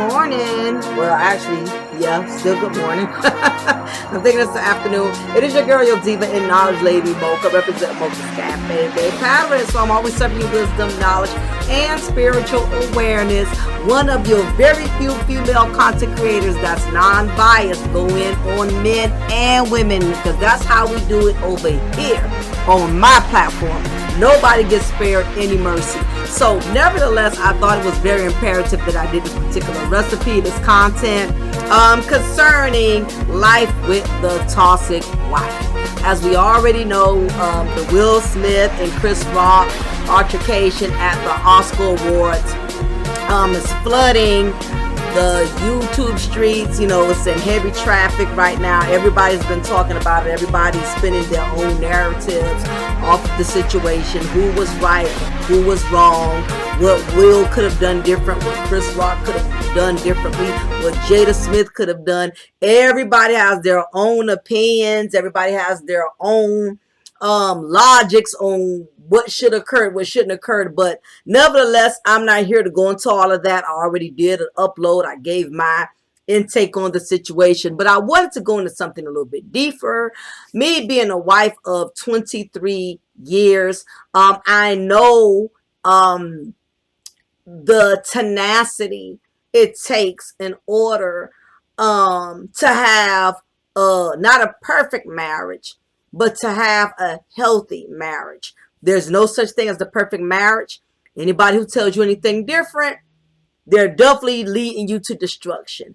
morning. Well, actually, yeah, still good morning. I'm thinking it's the afternoon. It is your girl, your diva in knowledge, Lady Mocha, represent Mocha's Cafe Day Pattern. So I'm always serving you wisdom, knowledge, and spiritual awareness. One of your very few female content creators that's non-biased, go in on men and women, because that's how we do it over here on my platform. Nobody gets spared any mercy. So nevertheless, I thought it was very imperative that I did this particular recipe, this content concerning life with the toxic wife. As we already know, the Will Smith and Chris Rock altercation at the Oscar Awards is flooding the YouTube streets. You know, it's in heavy traffic right now. Everybody's been talking about it. Everybody's spinning their own narratives off the situation. Who was right? Who was wrong? What Will could have done different? What Chris Rock could have done differently? What Jada Smith could have done? Everybody has their own opinions. Everybody has their own logics on what should occur, what shouldn't occur. But nevertheless, I'm not here to go into all of that. I already did an upload. I gave my intake on the situation, but I wanted to go into something a little bit deeper. Me being a wife of 23 years, I know the tenacity it takes in order to have not a perfect marriage, but to have a healthy marriage. There's no such thing as the perfect marriage. Anybody who tells you anything different, they're definitely leading you to destruction.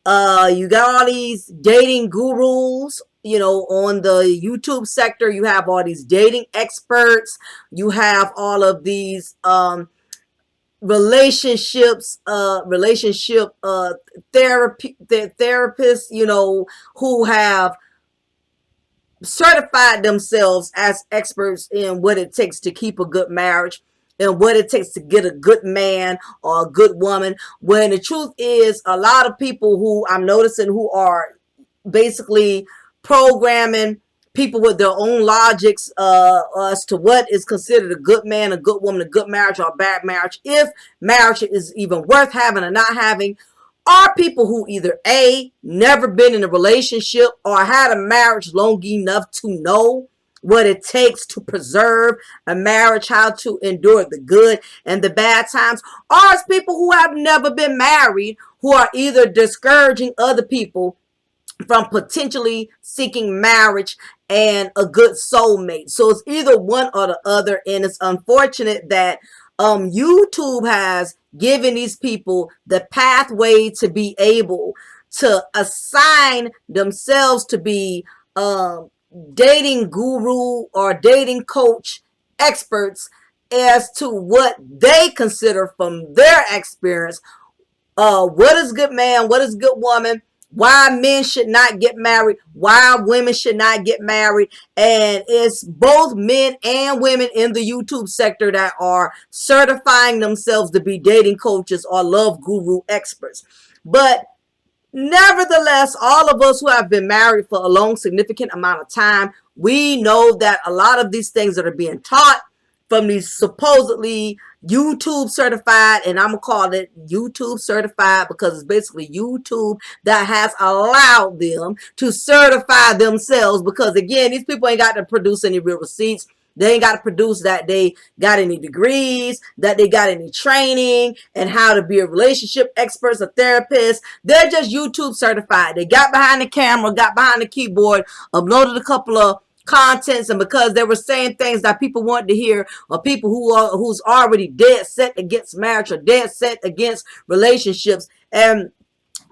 You got all these dating gurus, you know, on the YouTube sector. You have all these dating experts. You have all of these relationship therapists, you know, who have certified themselves as experts in what it takes to keep a good marriage and what it takes to get a good man or a good woman. When the truth is, a lot of people who I'm noticing who are basically programming people with their own logics as to what is considered a good man, a good woman, a good marriage, or a bad marriage, if marriage is even worth having or not having, are people who either A, never been in a relationship or had a marriage long enough to know what it takes to preserve a marriage, how to endure the good and the bad times, or it's people who have never been married, who are either discouraging other people from potentially seeking marriage and a good soulmate. So it's either one or the other, and it's unfortunate that YouTube has given these people the pathway to be able to assign themselves to be dating guru or dating coach experts as to what they consider from their experience. What is good man? What is good woman? Why men should not get married, why women should not get married. And it's both men and women in the YouTube sector that are certifying themselves to be dating coaches or love guru experts. But nevertheless, all of us who have been married for a long, significant amount of time, we know that a lot of these things that are being taught from these supposedly YouTube certified, and I'm going to call it YouTube certified because it's basically YouTube that has allowed them to certify themselves, because again, these people ain't got to produce any real receipts. They ain't got to produce that they got any degrees, that they got any training and how to be a relationship expert, a therapist. They're just YouTube certified. They got behind the camera, got behind the keyboard, uploaded a couple of contents, and because they were saying things that people wanted to hear, or people who's already dead set against marriage or dead set against relationships, and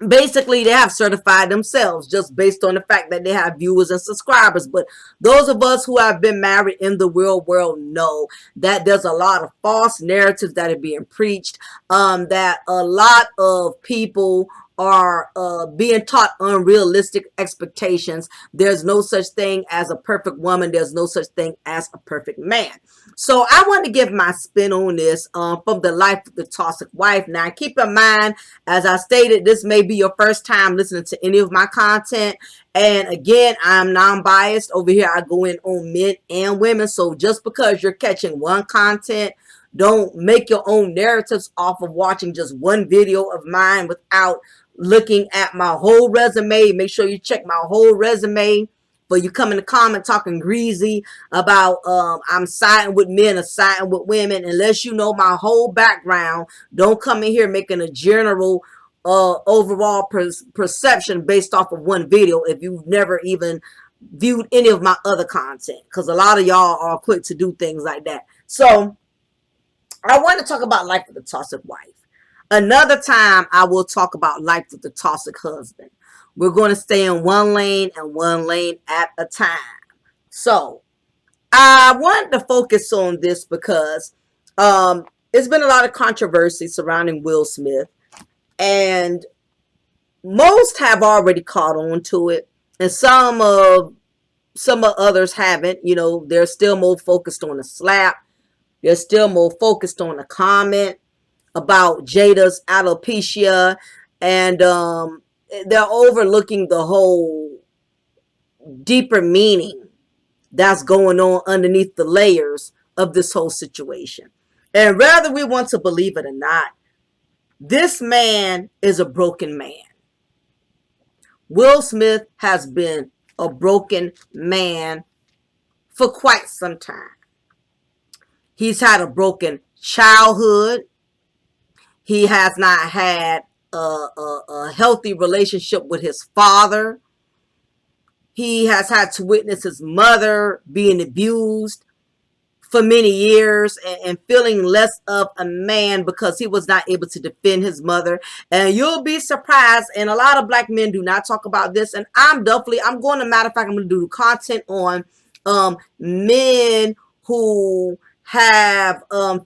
basically they have certified themselves just based on the fact that they have viewers and subscribers. But those of us who have been married in the real world know that there's a lot of false narratives that are being preached, that a lot of people are being taught unrealistic expectations. There's no such thing as a perfect woman. There's no such thing as a perfect man. So I want to give my spin on this from the life of the toxic wife. Now, keep in mind, as I stated, this may be your first time listening to any of my content. And again, I'm non-biased. Over here, I go in on men and women. So just because you're catching one content Don't make your own narratives off of watching just one video of mine without looking at my whole resume. Make sure you check my whole resume. But you come in the comment talking greasy about I'm siding with men or siding with women. Unless you know my whole background, don't come in here making a general overall perception based off of one video if you've never even viewed any of my other content, because a lot of y'all are quick to do things like that. So I want to talk about life with a toxic wife. Another time I will talk about life with the toxic husband. We're going to stay in one lane and one lane at a time. So I wanted to focus on this because there's been a lot of controversy surrounding Will Smith, and most have already caught on to it, and some of others haven't. You know, they're still more focused on the slap. They're still more focused on the comment about Jada's alopecia, and they're overlooking the whole deeper meaning that's going on underneath the layers of this whole situation. And whether we want to believe it or not, this man is a broken man. Will Smith has been a broken man for quite some time. He's had a broken childhood. He has not had a healthy relationship with his father. He has had to witness his mother being abused for many years, and feeling less of a man because he was not able to defend his mother. And you'll be surprised, and a lot of black men do not talk about this. And I'm going to, matter of fact, I'm going to do content on men who have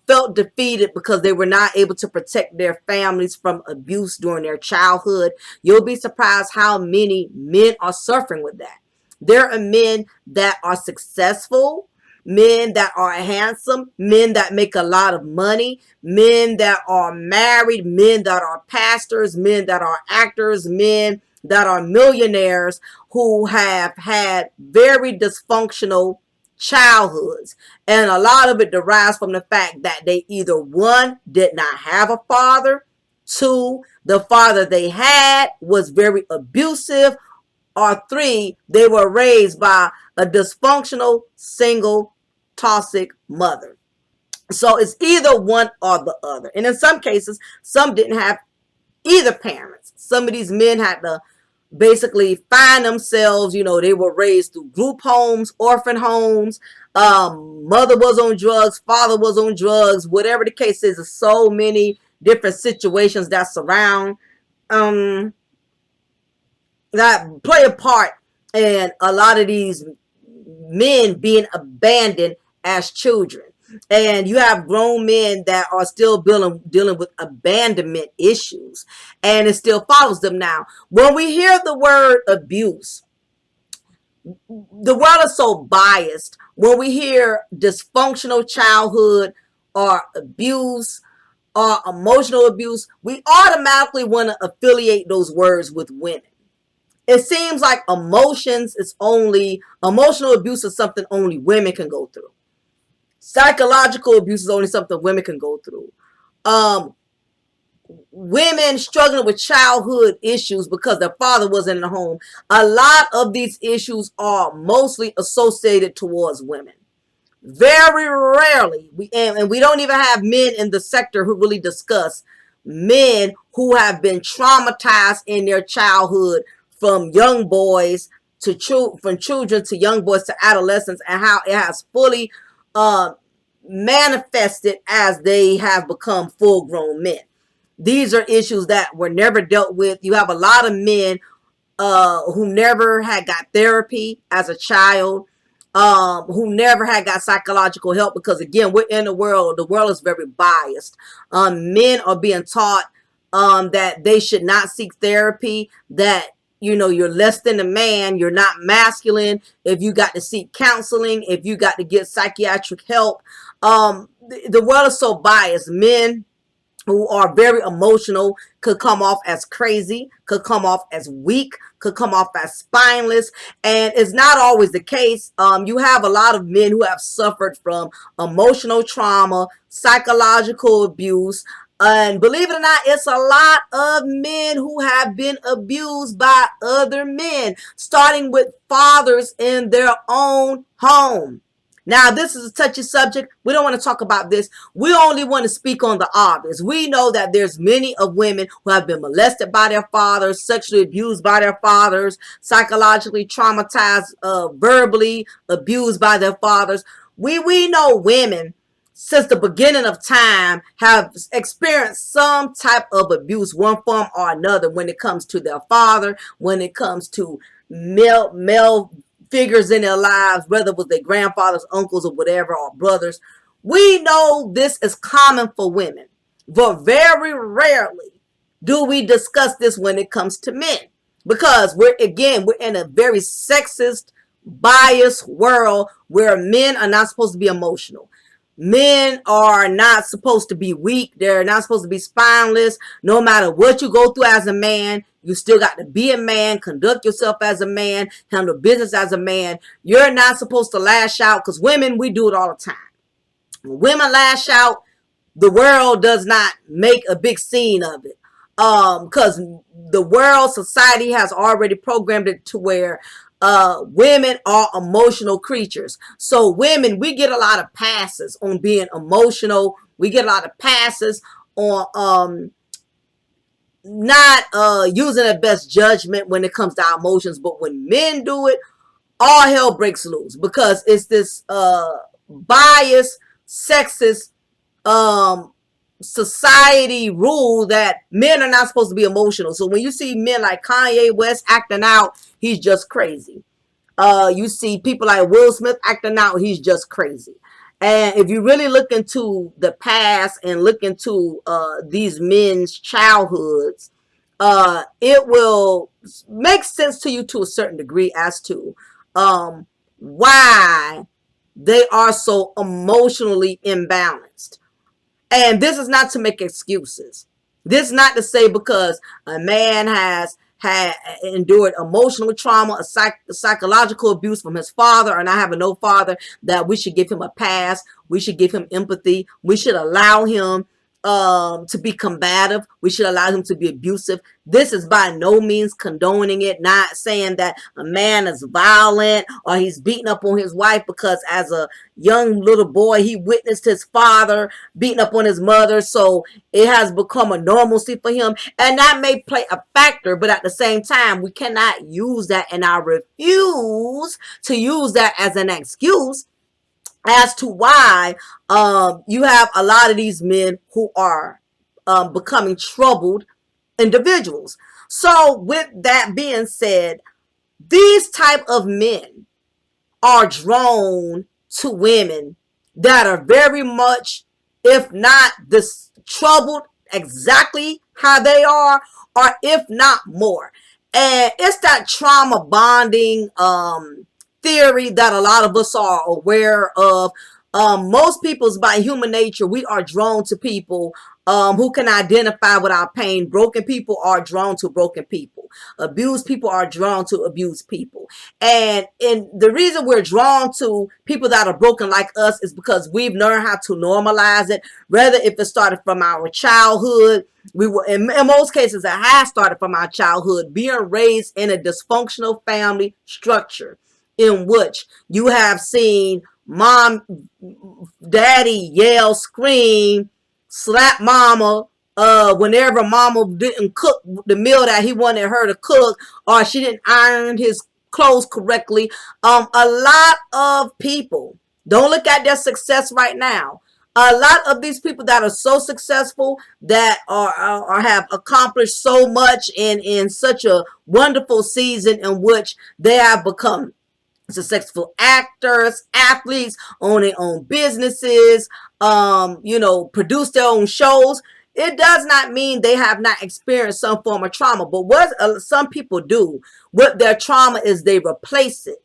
felt defeated because they were not able to protect their families from abuse during their childhood. You'll be surprised how many men are suffering with that. There are men that are successful, men that are handsome, men that make a lot of money, men that are married, men that are pastors, men that are actors, men that are millionaires who have had very dysfunctional childhoods. And a lot of it derives from the fact that they either, one, did not have a father, two, the father they had was very abusive, or three, they were raised by a dysfunctional, single, toxic mother. So it's either one or the other. And in some cases, some didn't have either parents. Some of these men had to basically find themselves, you know, they were raised through group homes, orphan homes. Mother was on drugs, father was on drugs, whatever the case is. There's so many different situations that surround that play a part in a lot of these men being abandoned as children. And you have grown men that are still dealing with abandonment issues, and it still follows them now. When we hear the word abuse, the world is so biased. When we hear dysfunctional childhood or abuse or emotional abuse, we automatically want to affiliate those words with women. It seems like emotional abuse is something only women can go through. Psychological abuse is only something women can go through. Women struggling with childhood issues because their father wasn't in the home. A lot of these issues are mostly associated towards women. Very rarely, we don't even have men in the sector who really discuss men who have been traumatized in their childhood, from young boys to from children to young boys to adolescents, and how it has fully manifested as they have become full-grown men. These are issues that were never dealt with. You have a lot of men who never had got therapy as a child, who never had got psychological help, because again, we're in the world is very biased. Men are being taught that they should not seek therapy, that you're less than a man, you're not masculine if you got to seek counseling, if you got to get psychiatric help. The world is so biased. Men who are very emotional could come off as crazy, could come off as weak, could come off as spineless, and it's not always the case. You have a lot of men who have suffered from emotional trauma, psychological abuse, and believe it or not, it's a lot of men who have been abused by other men, starting with fathers in their own home. Now, this is a touchy subject. We don't want to talk about this. We only want to speak on the obvious. We know that there's many of women who have been molested by their fathers, sexually abused by their fathers, psychologically traumatized, verbally abused by their fathers. We know women since the beginning of time have experienced some type of abuse, one form or another, when it comes to their father, when it comes to male figures in their lives, whether it was their grandfathers, uncles, or whatever, or brothers. We know this is common for women, but very rarely do we discuss this when it comes to men, because we're in a very sexist, biased world where men are not supposed to be emotional. Men are not supposed to be weak. They're not supposed to be spineless. No matter what you go through as a man, you still got to be a man, conduct yourself as a man, handle business as a man. You're not supposed to lash out, because women, we do it all the time. When women lash out, the world does not make a big scene of it. Because the world, society has already programmed it to where women are emotional creatures. So women, we get a lot of passes on being emotional. We get a lot of passes on not using their best judgment when it comes to our emotions. But when men do it, all hell breaks loose, because it's this biased, sexist society rule that men are not supposed to be emotional. So when you see men like Kanye West acting out, he's just crazy. You see people like Will Smith acting out, he's just crazy. And if you really look into the past and look into these men's childhoods, it will make sense to you to a certain degree as to why they are so emotionally imbalanced. And this is not to make excuses. This is not to say because a man has had endured emotional trauma, psychological abuse from his father, and I have no father, that we should give him a pass. We should give him empathy. We should allow him to be combative. We should allow him to be abusive. This is by no means condoning it, not saying that a man is violent or he's beating up on his wife, because as a young little boy, he witnessed his father beating up on his mother. So it has become a normalcy for him. And that may play a factor, but at the same time, we cannot use that, and I refuse to use that as an excuse as to why you have a lot of these men who are becoming troubled individuals. So with that being said, these type of men are drawn to women that are very much, if not this troubled exactly how they are, or if not more. And it's that trauma bonding theory that a lot of us are aware of. Most people's, by human nature, we are drawn to people who can identify with our pain. Broken people are drawn to broken people. Abused people are drawn to abused people. And the reason we're drawn to people that are broken like us is because we've learned how to normalize it. Whether if it started from our childhood, we were in most cases it has started from our childhood, being raised in a dysfunctional family structure in which you have seen mom, daddy yell, scream, slap mama whenever mama didn't cook the meal that he wanted her to cook, or she didn't iron his clothes correctly. A lot of people, don't look at their success right now. A lot of these people that are so successful, that are have accomplished so much in such a wonderful season in which they have become successful actors, athletes, own their own businesses, produce their own shows. It does not mean they have not experienced some form of trauma. But what some people do with their trauma is they replace it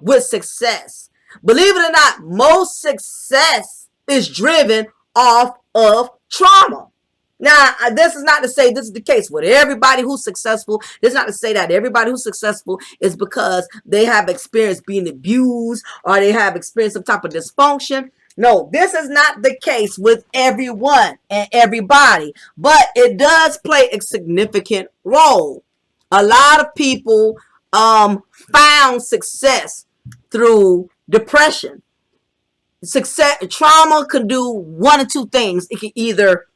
with success. Believe it or not, most success is driven off of trauma. Now, this is not to say this is the case with everybody who's successful. This is not to say that everybody who's successful is because they have experienced being abused or they have experienced some type of dysfunction. No, this is not the case with everyone and everybody, but it does play a significant role. A lot of people found success through depression. Success trauma could do one or two things. It can either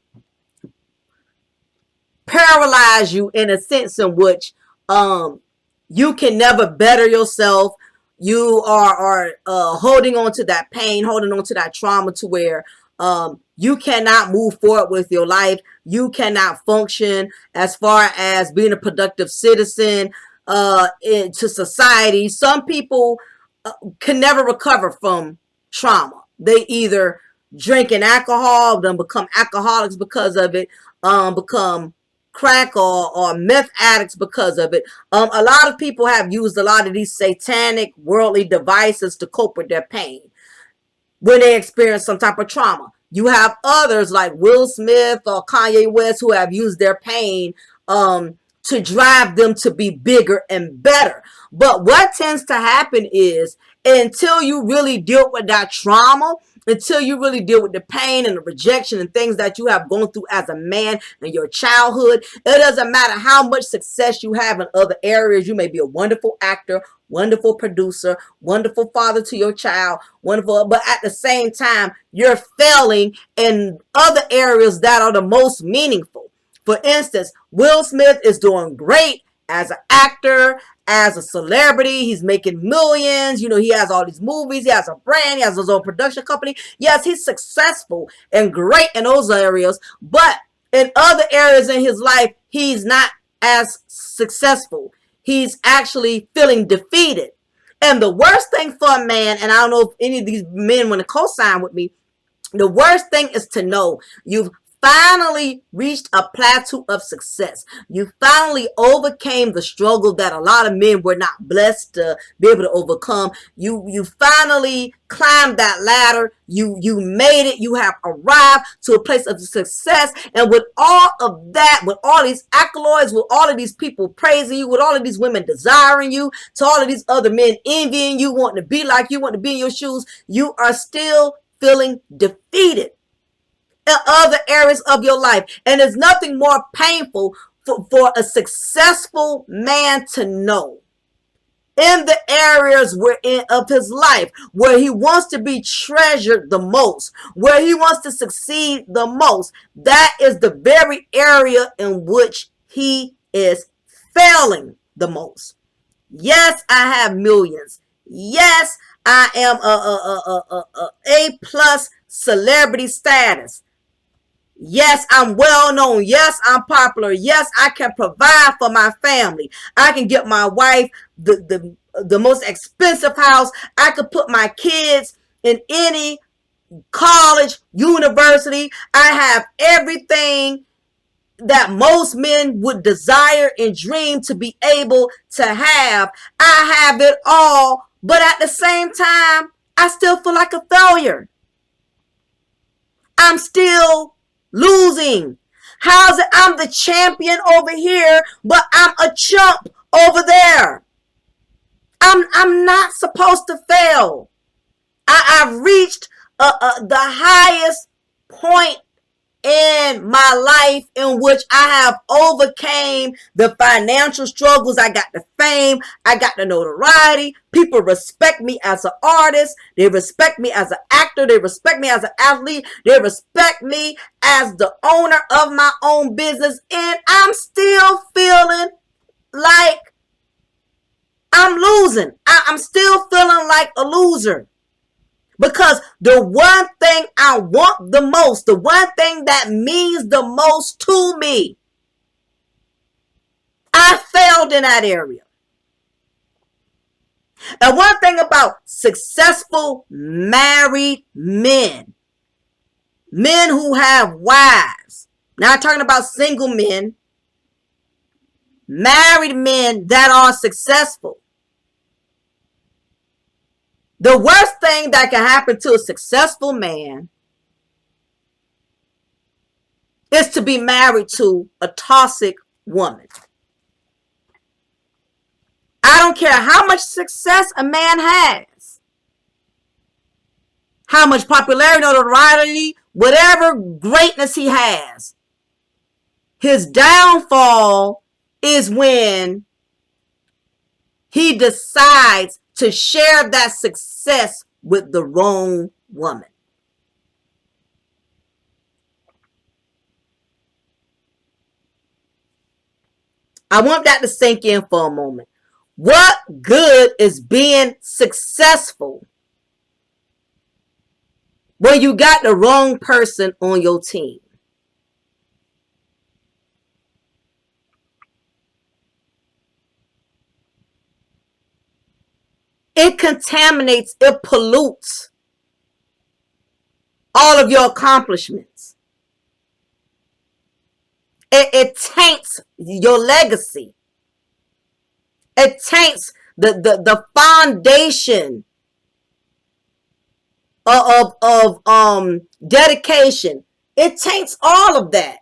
paralyze you in a sense in which you can never better yourself. You are holding on to that pain, holding on to that trauma to where you cannot move forward with your life. You cannot function as far as being a productive citizen into society. Some people can never recover from trauma. They either drinking alcohol, then become alcoholics because of it, become crack or meth addicts because of it. A lot of people have used a lot of these satanic worldly devices to cope with their pain when they experience some type of trauma. You have others like Will Smith or Kanye West who have used their pain to drive them to be bigger and better. But what tends to happen is until you really deal with that trauma, until you really deal with the pain and the rejection and things that you have gone through as a man in your childhood, it doesn't matter how much success you have in other areas. You may be a wonderful actor, wonderful producer, wonderful father to your child, wonderful, but at the same time, you're failing in other areas that are the most meaningful. For instance, Will Smith is doing great as an actor, as a celebrity. He's making millions. You know, he has all these movies. He has a brand. He has his own production company. Yes, he's successful and great in those areas. But in other areas in his life, he's not as successful. He's actually feeling defeated. And the worst thing for a man, and I don't know if any of these men want to co-sign with me, the worst thing is to know you've finally reached a plateau of success. You finally overcame the struggle that a lot of men were not blessed to be able to overcome. You finally climbed that ladder. You made it. You have arrived to a place of success. And with all of that, with all these accolades, with all of these people praising you, with all of these women desiring you, to all of these other men envying you, wanting to be like you, wanting to be in your shoes, you are still feeling defeated in other areas of your life. And there's nothing more painful for a successful man to know in the areas of his life where he wants to be treasured the most, where he wants to succeed the most. That is the very area in which he is failing the most. Yes, I have millions. Yes, I am A+ celebrity status. Yes, I'm well known. Yes, I'm popular. Yes, I can provide for my family. I can get my wife the most expensive house. I could put my kids in any college, university. I have everything that most men would desire and dream to be able to have. I have it all, but at the same time, I still feel like a failure. I'm still losing. How's it I'm the champion over here, but I'm a chump over there? I'm not supposed to fail. I've reached the highest point in my life in which I have overcame the financial struggles. I got the fame. I got the notoriety. People respect me as an artist. They respect me as an actor. They respect me as an athlete. They respect me as the owner of my own business. And I'm still feeling like I'm losing. I'm still feeling like a loser. Because the one thing I want the most, the one thing that means the most to me, I failed in that area. And one thing about successful married men, men who have wives, now I'm talking about single men, married men that are successful. The worst thing that can happen to a successful man is to be married to a toxic woman. I don't care how much success a man has, how much popularity, notoriety, whatever greatness he has. His downfall is when he decides to share that success with the wrong woman. I want that to sink in for a moment. What good is being successful when you got the wrong person on your team? It contaminates, it pollutes all of your accomplishments. It taints your legacy. It taints the foundation of dedication. It taints all of that.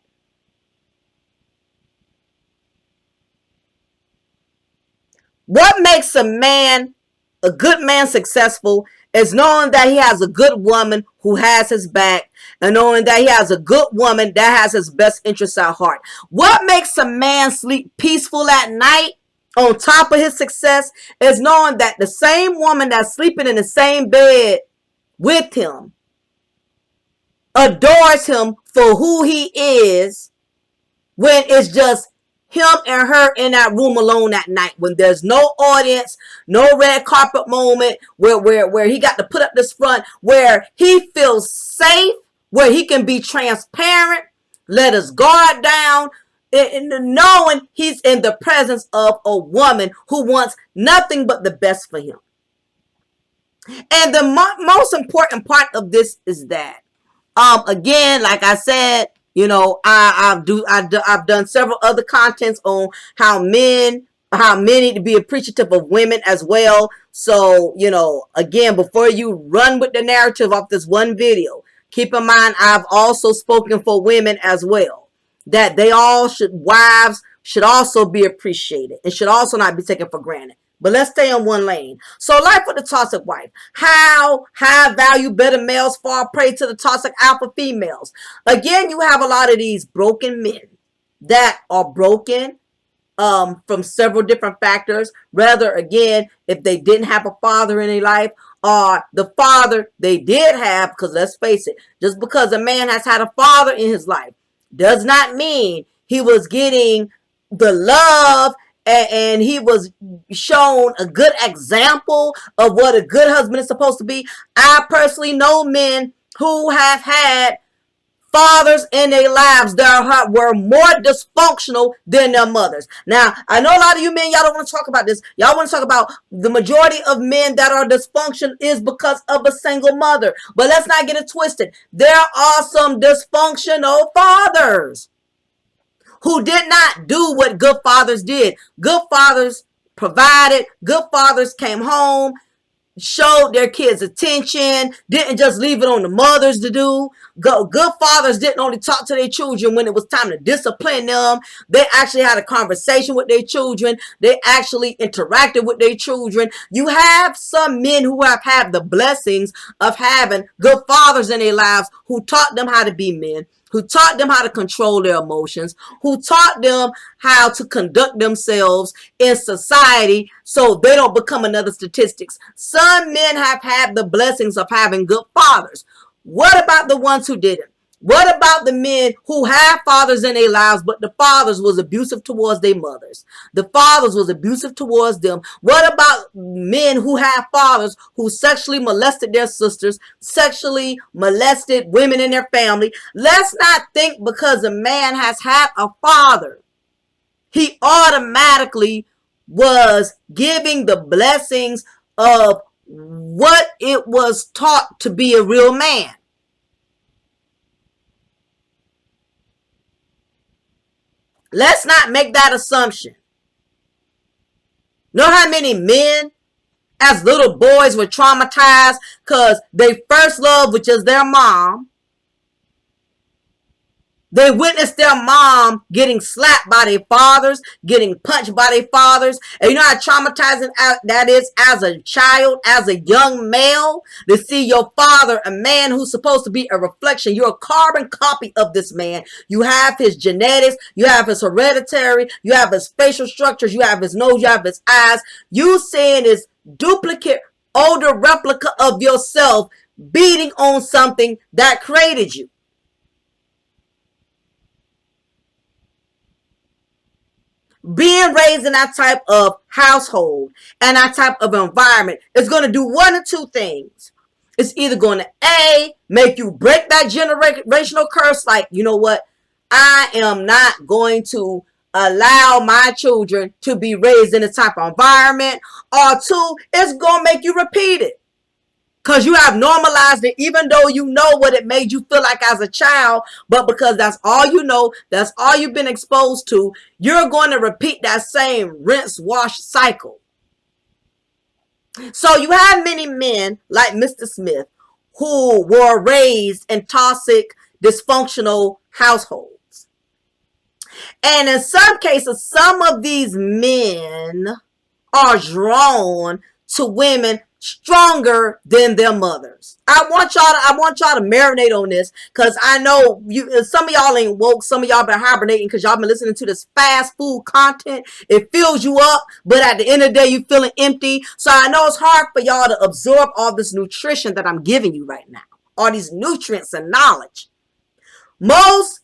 What makes a good man successful is knowing that he has a good woman who has his back, and knowing that he has a good woman that has his best interests at heart. What makes a man sleep peaceful at night on top of his success is knowing that the same woman that's sleeping in the same bed with him adores him for who he is, when it's just him and her in that room alone at night, when there's no audience, no red carpet moment, where he got to put up this front, where he feels safe, where he can be transparent, let his guard down, and knowing he's in the presence of a woman who wants nothing but the best for him. And the most important part of this is that, again, like I said, you know, I've done several other contents on how men need to be appreciative of women as well. So, you know, again, before you run with the narrative of this one video, keep in mind I've also spoken for women as well, that wives should also be appreciated and should also not be taken for granted. But let's stay on one lane. So, life with the toxic wife. How high value beta males fall prey to the toxic alpha females. Again, you have a lot of these broken men that are broken from several different factors. Rather, again, if they didn't have a father in their life, or the father they did have, because let's face it, just because a man has had a father in his life does not mean he was getting the love and he was shown a good example of what a good husband is supposed to be. I personally know men who have had fathers in their lives that were more dysfunctional than their mothers. Now, I know a lot of you men, y'all don't want to talk about this. Y'all want to talk about the majority of men that are dysfunctional is because of a single mother. But let's not get it twisted. There are some dysfunctional fathers who did not do what good fathers did. Good fathers provided. Good fathers came home, showed their kids attention, didn't just leave it on the mothers to do. Good fathers didn't only talk to their children when it was time to discipline them. They actually had a conversation with their children. They actually interacted with their children. You have some men who have had the blessings of having good fathers in their lives who taught them how to be men, who taught them how to control their emotions, who taught them how to conduct themselves in society so they don't become another statistics. Some men have had the blessings of having good fathers. What about the ones who didn't? What about the men who had fathers in their lives, but the fathers was abusive towards their mothers? The fathers was abusive towards them. What about men who had fathers who sexually molested their sisters, sexually molested women in their family? Let's not think because a man has had a father, he automatically was giving the blessings of what it was taught to be a real man. Let's not make that assumption. Know how many men as little boys were traumatized because their first love, which is their mom, They witnessed their mom getting slapped by their fathers, getting punched by their fathers. And you know how traumatizing that is as a child, as a young male, to see your father, a man who's supposed to be a reflection. You're a carbon copy of this man. You have his genetics, you have his hereditary, you have his facial structures, you have his nose, you have his eyes. You seeing this duplicate, older replica of yourself beating on something that created you. Being raised in that type of household and that type of environment is going to do one of two things. It's either going to A, make you break that generational curse, like, you know what, I am not going to allow my children to be raised in this type of environment, or two, it's going to make you repeat it. Because you have normalized it, even though you know what it made you feel like as a child, but because that's all you know, that's all you've been exposed to, you're going to repeat that same rinse, wash cycle. So you have many men like Mr. Smith who were raised in toxic, dysfunctional households. And in some cases, some of these men are drawn to women stronger than their mothers. I want y'all to marinate on this, because I know some of y'all ain't woke, some of y'all been hibernating because y'all been listening to this fast food content. It fills you up, but at the end of the day you feeling empty. So I know it's hard for y'all to absorb all this nutrition that I'm giving you right now, all these nutrients and knowledge. Most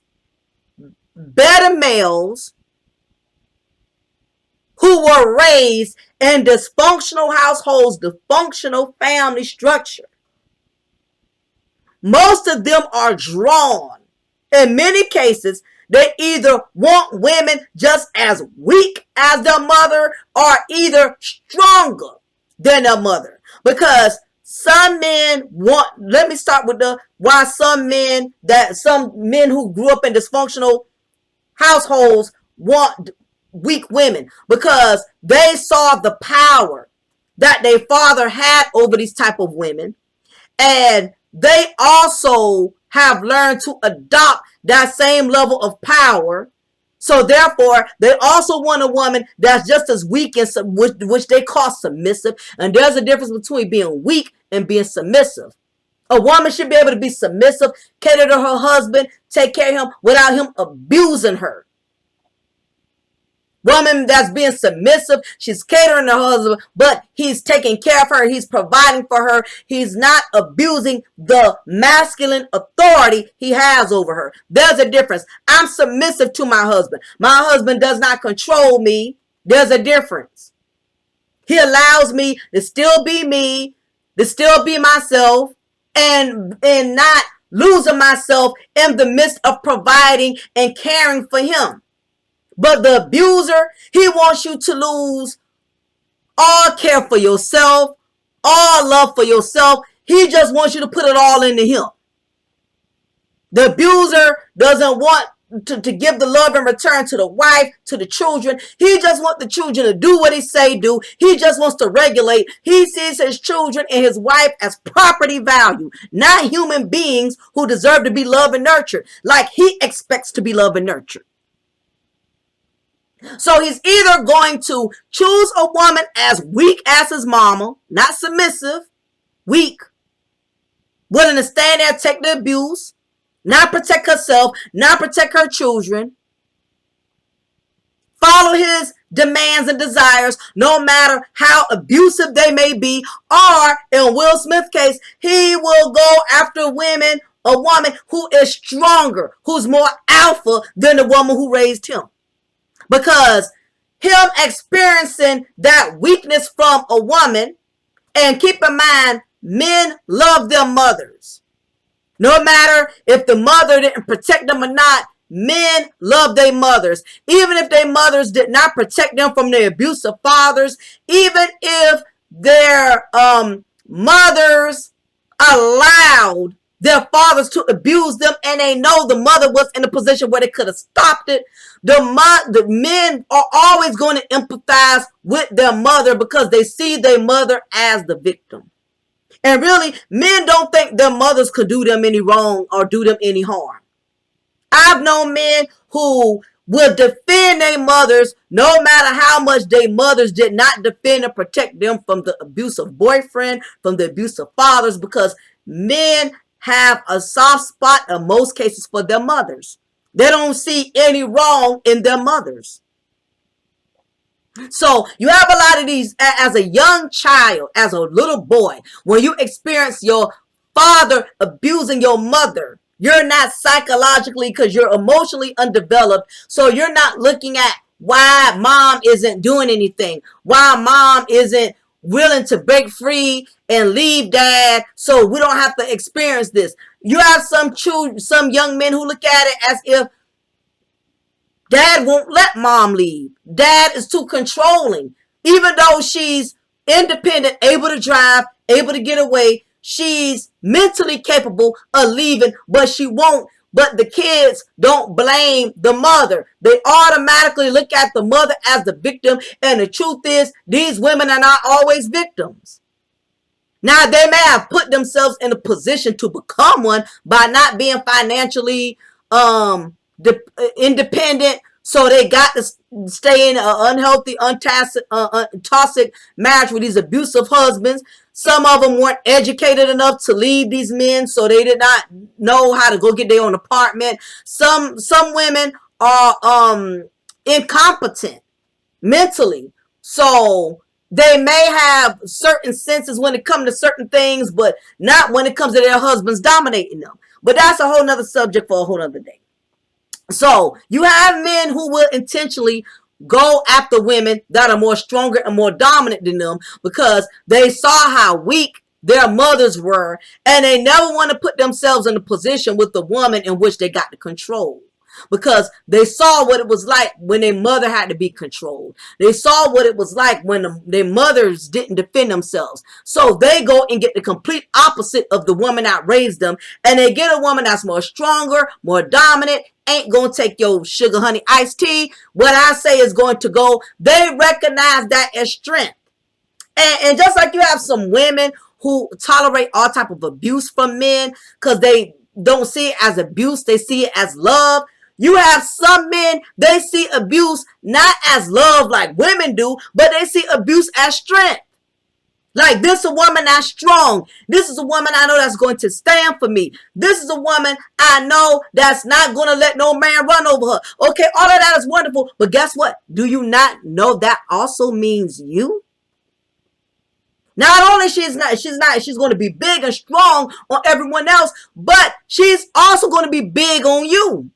beta males who were raised in dysfunctional households, dysfunctional family structure, most of them are drawn. In many cases, they either want women just as weak as their mother or either stronger than their mother. Because some men want, let me start with why some men who grew up in dysfunctional households want weak women, because they saw the power that their father had over these type of women, and they also have learned to adopt that same level of power. So therefore, they also want a woman that's just as weak, and which they call submissive. And there's a difference between being weak and being submissive. A woman should be able to be submissive, cater to her husband, take care of him without him abusing her. Woman that's being submissive, she's catering to her husband, but he's taking care of her, he's providing for her, he's not abusing the masculine authority he has over her. There's a difference. I'm submissive to my husband does not control me. There's a difference. He allows me to still be me, to still be myself, and not losing myself in the midst of providing and caring for him. But the abuser, he wants you to lose all care for yourself, all love for yourself. He just wants you to put it all into him. The abuser doesn't want to give the love in return to the wife, to the children. He just wants the children to do what he say do. He just wants to regulate. He sees his children and his wife as property value, not human beings who deserve to be loved and nurtured like he expects to be loved and nurtured. So he's either going to choose a woman as weak as his mama, not submissive, weak, willing to stand there, take the abuse, not protect herself, not protect her children, follow his demands and desires, no matter how abusive they may be, or in Will Smith's case, he will go after a woman who is stronger, who's more alpha than the woman who raised him. Because him experiencing that weakness from a woman, and keep in mind, men love their mothers. No matter if the mother didn't protect them or not, men love their mothers. Even if their mothers did not protect them from their abusive fathers, even if their mothers allowed their fathers to abuse them, and they know the mother was in a position where they could have stopped it, the men are always going to empathize with their mother because they see their mother as the victim. And really, men don't think their mothers could do them any wrong or do them any harm. I've known men who will defend their mothers no matter how much their mothers did not defend and protect them from the abusive boyfriend, from the abusive fathers, because men have a soft spot in most cases for their mothers. They don't see any wrong in their mothers. So you have a lot of these as a young child, as a little boy, when you experience your father abusing your mother, you're not psychologically, because you're emotionally undeveloped. So you're not looking at why mom isn't doing anything, why mom isn't willing to break free and leave dad so we don't have to experience this. You have some young men who look at it as if dad won't let mom leave. Dad is too controlling. Even though she's independent, able to drive, able to get away, she's mentally capable of leaving, but she won't. But the kids don't blame the mother. They automatically look at the mother as the victim. And the truth is, these women are not always victims. Now, they may have put themselves in a position to become one by not being financially independent, so they got to stay in an unhealthy, toxic marriage with these abusive husbands. Some of them weren't educated enough to leave these men, so they did not know how to go get their own apartment. Some women are incompetent mentally, so they may have certain senses when it comes to certain things, but not when it comes to their husbands dominating them. But that's a whole nother subject for a whole nother day. So you have men who will intentionally go after women that are more stronger and more dominant than them because they saw how weak their mothers were, and they never want to put themselves in a position with the woman in which they got to control. Because they saw what it was like when their mother had to be controlled. They saw what it was like when their mothers didn't defend themselves. So they go and get the complete opposite of the woman that raised them. And they get a woman that's more stronger, more dominant, ain't going to take your sugar, honey, iced tea. What I say is going to go. They recognize that as strength. And just like you have some women who tolerate all type of abuse from men because they don't see it as abuse, they see it as love. You have some men, they see abuse not as love like women do, but they see abuse as strength. Like, this is a woman that's strong. This is a woman I know that's going to stand for me. This is a woman I know that's not going to let no man run over her. Okay, all of that is wonderful, but guess what? Do you not know that also means you? Not only she's going to be big and strong on everyone else, but she's also going to be big on you.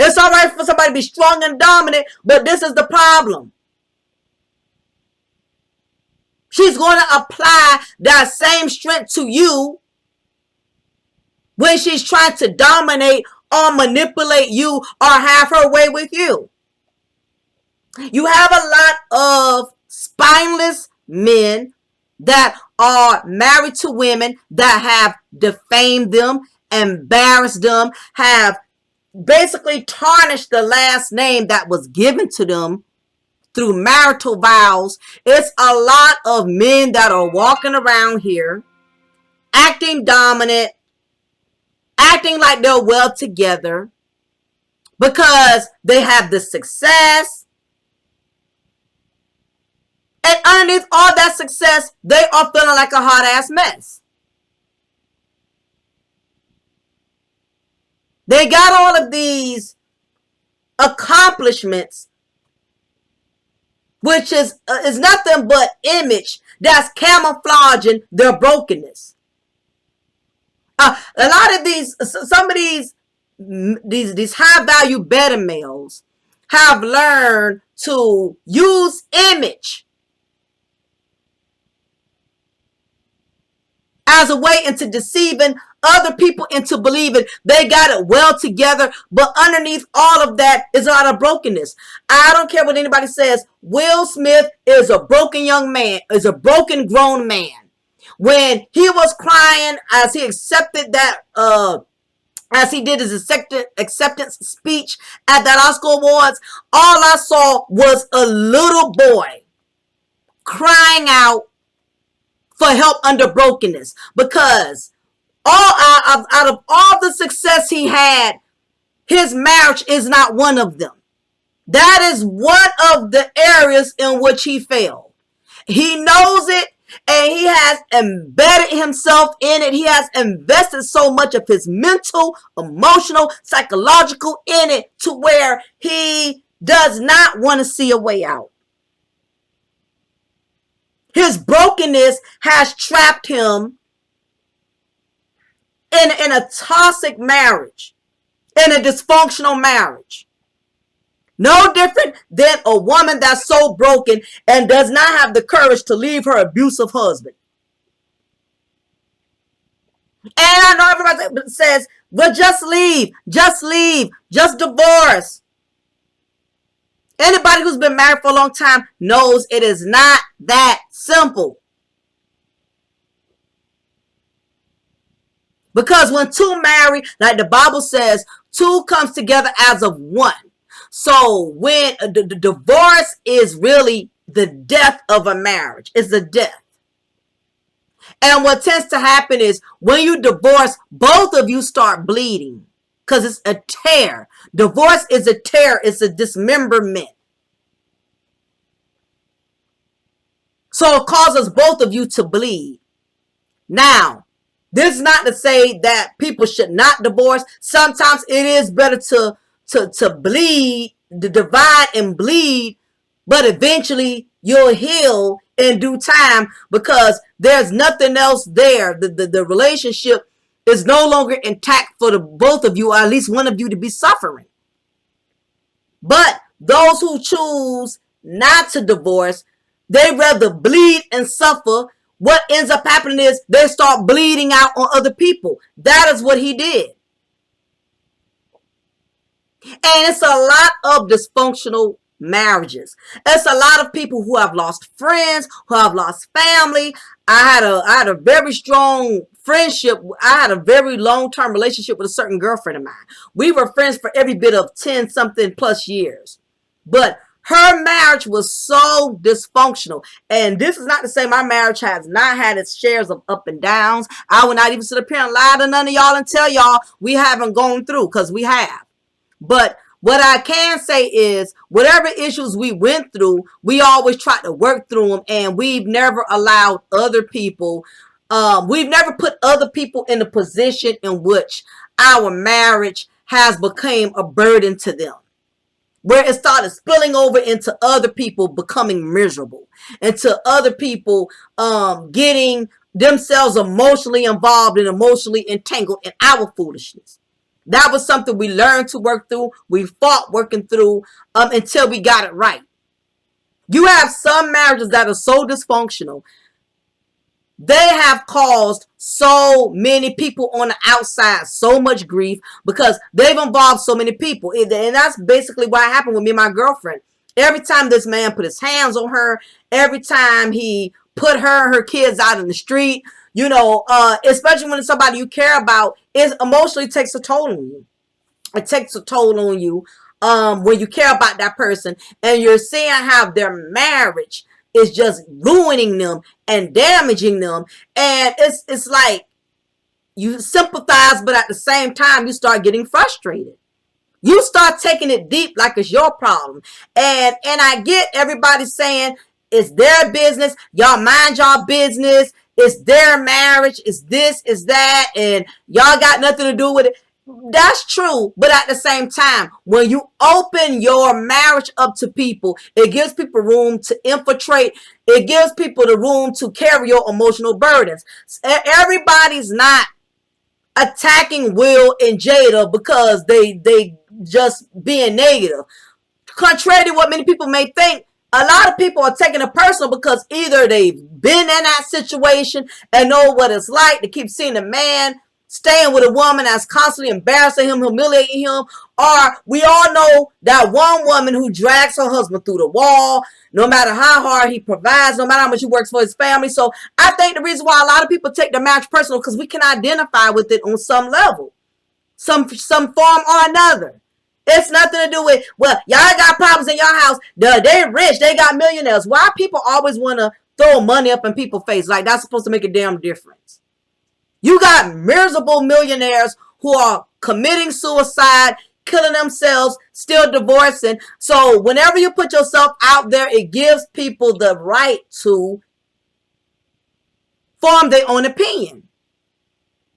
It's all right for somebody to be strong and dominant, but this is the problem. She's going to apply that same strength to you when she's trying to dominate or manipulate you or have her way with you. You have a lot of spineless men that are married to women that have defamed them, embarrassed them, have basically tarnished the last name that was given to them through marital vows. It's a lot of men that are walking around here acting dominant, acting like they're well together because they have the success. And underneath all that success, they are feeling like a hot ass mess. They got all of these accomplishments, which is nothing but image that's camouflaging their brokenness. A lot of some of these high value beta males have learned to use image as a way into deceiving other people into believing they got it well together, but underneath all of that is a lot of brokenness. I don't care what anybody says. Will Smith is a broken young man, is a broken grown man. When he was crying as he accepted that, as he did his acceptance speech at that Oscar Awards, all I saw was a little boy crying out for help under brokenness, because Out of all the success he had, his marriage is not one of them. That is one of the areas in which he failed. He knows it, and he has embedded himself in it. He has invested so much of his mental, emotional, psychological in it to where he does not want to see a way out. His brokenness has trapped him in a toxic marriage, in a dysfunctional marriage. No different than a woman that's so broken and does not have the courage to leave her abusive husband. And I know everybody says, well, just leave, just divorce. Anybody who's been married for a long time knows it is not that simple. Because when two marry, like the Bible says, two comes together as of one. So when the divorce is really the death of a marriage, it's the death. And what tends to happen is when you divorce, both of you start bleeding because it's a tear. Divorce is a tear. It's a dismemberment. So it causes both of you to bleed. Now, this is not to say that people should not divorce. Sometimes it is better to bleed, to divide and bleed, but eventually you'll heal in due time because there's nothing else there. The relationship is no longer intact for the both of you, or at least one of you to be suffering. But those who choose not to divorce, they rather bleed and suffer. What ends up happening is they start bleeding out on other people. That is what he did. And it's a lot of dysfunctional marriages. It's a lot of people who have lost friends, who have lost family. I had a very strong friendship. I had a very long-term relationship with a certain girlfriend of mine. We were friends for every bit of 10 something plus years. But her marriage was so dysfunctional. And this is not to say my marriage has not had its shares of up and downs. I will not even sit up here and lie to none of y'all and tell y'all we haven't gone through, because we have. But what I can say is whatever issues we went through, we always tried to work through them, and we've never allowed other people, we've never put other people in a position in which our marriage has become a burden to them, where it started spilling over into other people becoming miserable, into other people getting themselves emotionally involved and emotionally entangled in our foolishness. That was something we learned to work through. We fought working through until we got it right. You have some marriages that are so dysfunctional. They have caused so many people on the outside so much grief because they've involved so many people. And that's basically what happened with me and my girlfriend. Every time this man put his hands on her, every time he put her and her kids out in the street, you know, especially when it's somebody you care about, it emotionally takes a toll on you. It takes a toll on you when you care about that person, and you're seeing how their marriage is just ruining them and damaging them. And it's like you sympathize, but at the same time, you start getting frustrated. You start taking it deep like it's your problem. And I get everybody saying it's their business. Y'all mind y'all business. It's their marriage. It's this, it's that. And y'all got nothing to do with it. That's true. But at the same time, when you open your marriage up to people, it gives people room to infiltrate. It gives people the room to carry your emotional burdens. Everybody's not attacking Will and Jada because they just being negative. Contrary to what many people may think, a lot of people are taking it personal because either they've been in that situation and know what it's like to keep seeing a man staying with a woman that's constantly embarrassing him, humiliating him, or we all know that one woman who drags her husband through the wall, no matter how hard he provides, no matter how much he works for his family. So I think the reason why a lot of people take their marriage personal because we can identify with it on some level, some form or another. It's nothing to do with, well, y'all got problems in your house. They rich. They got millionaires. Why people always want to throw money up in people's face? Like that's supposed to make a damn difference. You got miserable millionaires who are committing suicide, killing themselves, still divorcing. So whenever you put yourself out there, it gives people the right to form their own opinion.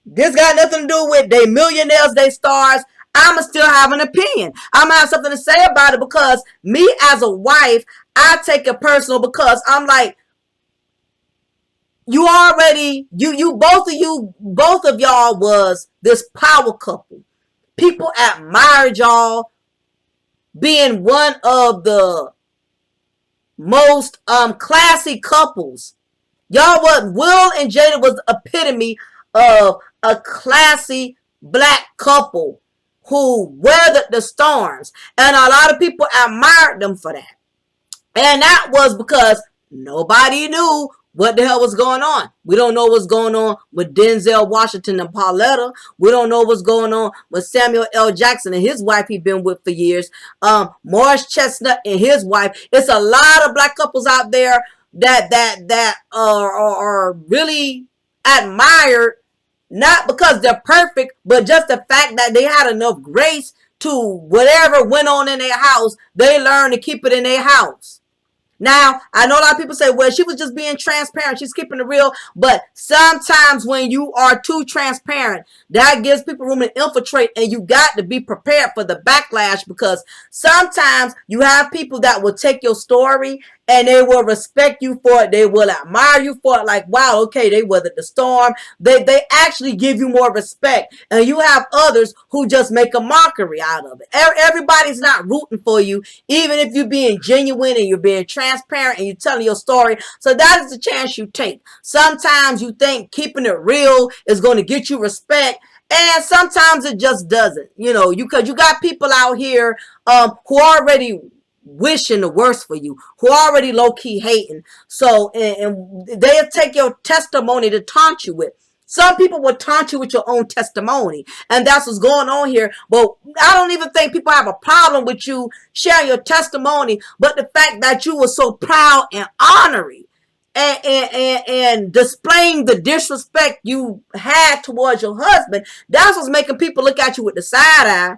This got nothing to do with they millionaires, they stars. I'ma still have an opinion. I'ma have something to say about it because me as a wife, I take it personal because I'm like, you already, both of y'all was this power couple. People admired y'all being one of the most classy couples. Y'all was Will and Jada was the epitome of a classy black couple who weathered the storms. And a lot of people admired them for that. And that was because nobody knew what the hell was going on. We don't know what's going on with Denzel Washington and Pauletta. We don't know what's going on with Samuel L. Jackson and his wife he's been with for years. Morris Chestnut and his wife. It's a lot of black couples out there that are really admired, not because they're perfect, but just the fact that they had enough grace to whatever went on in their house, they learned to keep it in their house. Now, I know a lot of people say, well, she was just being transparent. She's keeping it real. But sometimes when you are too transparent, that gives people room to infiltrate. And you got to be prepared for the backlash because sometimes you have people that will take your story and they will respect you for it. They will admire you for it. Like, wow, okay, they weathered the storm. They actually give you more respect. And you have others who just make a mockery out of it. Everybody's not rooting for you, even if you're being genuine and you're being transparent and you're telling your story. So that is the chance you take. Sometimes you think keeping it real is going to get you respect. And sometimes it just doesn't, because you got people out here who already wishing the worst for you, who already low-key hating. So, and they'll take your testimony to taunt you with. Some people will taunt you with your own testimony. And that's what's going on here. But I don't even think people have a problem with you sharing your testimony. But the fact that you were so proud and honoring and displaying the disrespect you had towards your husband, that's what's making people look at you with the side eye.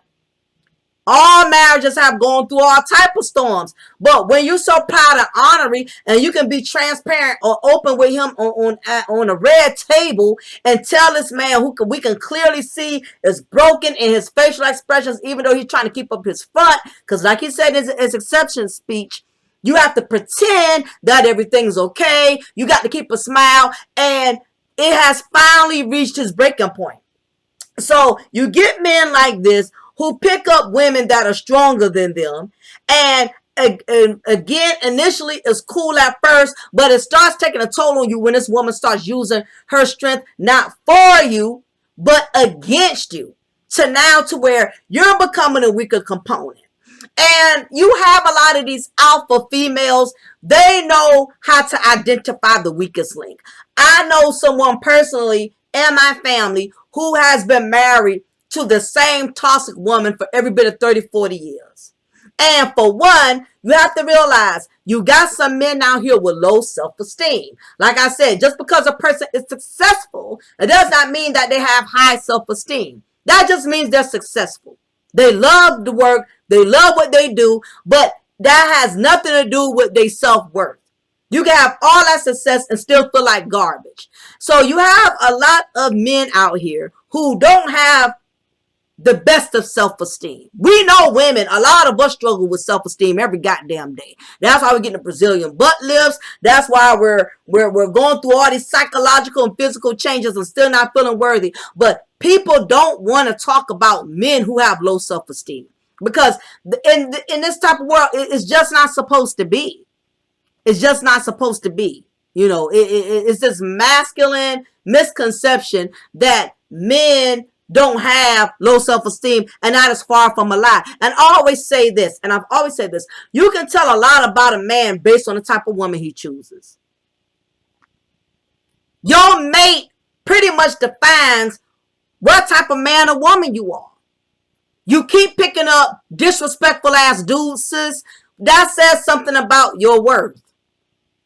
All marriages have gone through all type of storms. But when you're so proud and honoring and you can be transparent or open with him on a red table and tell this man we can clearly see is broken in his facial expressions, even though he's trying to keep up his front. Because like he said in his acceptance speech, you have to pretend that everything's okay. You got to keep a smile. And it has finally reached its breaking point. So you get men like this who pick up women that are stronger than them. And again, initially it's cool at first, but it starts taking a toll on you when this woman starts using her strength, not for you, but against you. To where you're becoming a weaker component. And you have a lot of these alpha females. They know how to identify the weakest link. I know someone personally in my family who has been married to the same toxic woman for every bit of 30, 40 years. And for one, you have to realize you got some men out here with low self-esteem. Like I said, just because a person is successful, it does not mean that they have high self-esteem. That just means they're successful. They love the work. They love what they do. But that has nothing to do with their self-worth. You can have all that success and still feel like garbage. So you have a lot of men out here who don't have the best of self-esteem. We know women, a lot of us struggle with self-esteem every goddamn day. That's why we're getting the Brazilian butt lifts. That's why we're going through all these psychological and physical changes and still not feeling worthy. But people don't want to talk about men who have low self-esteem because in this type of world, it's just not supposed to be. It's just not supposed to be. It's this masculine misconception that men don't have low self-esteem, and that is far from a lie. And I always say this, and I've always said this, you can tell a lot about a man based on the type of woman he chooses. Your mate pretty much defines what type of man or woman you are. You keep picking up disrespectful ass dudes, sis, that says something about your worth.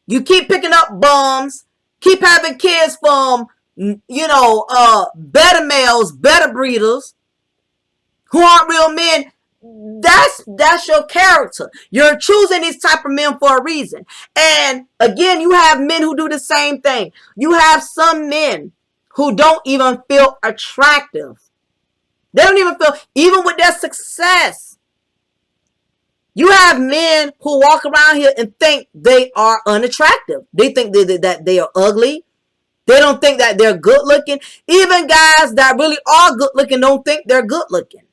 You keep picking up bums, keep having kids from better males, better breeders, who aren't real men. That's your character. You're choosing these type of men for a reason. And again, you have men who do the same thing. You have some men who don't even feel attractive. They don't even feel, even with their success. You have men who walk around here and think they are unattractive. They think that they are ugly. They don't think that they're good looking. Even guys that really are good looking don't think they're good looking.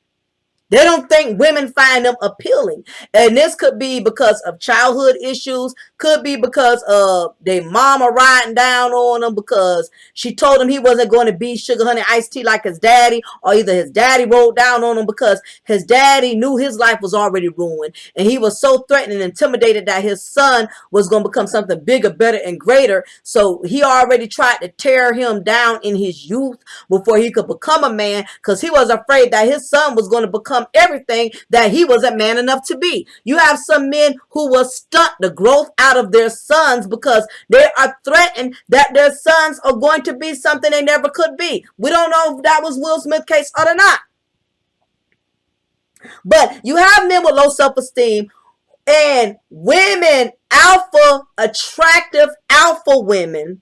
They don't think women find them appealing. And this could be because of childhood issues. Could be because of their mama riding down on them because she told him he wasn't going to be sugar honey iced tea like his daddy. Or either his daddy rolled down on him because his daddy knew his life was already ruined. And he was so threatened and intimidated that his son was going to become something bigger, better, and greater. So he already tried to tear him down in his youth before he could become a man, because he was afraid that his son was going to become everything that he wasn't man enough to be. You have some men who will stunt the growth out of their sons because they are threatened that their sons are going to be something they never could be. We don't know if that was Will Smith's case or not. But you have men with low self-esteem and women, attractive alpha women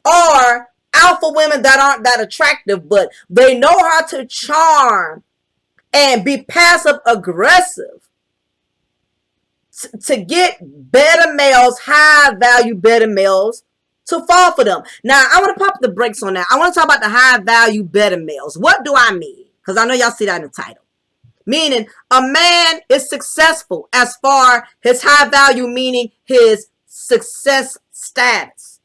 are alpha women that aren't that attractive, but they know how to charm and be passive aggressive to get better males, high value better males to fall for them. Now, I want to pop the brakes on that. I want to talk about the high value better males. What do I mean? Because I know y'all see that in the title. Meaning a man is successful as far his high value, meaning his success status.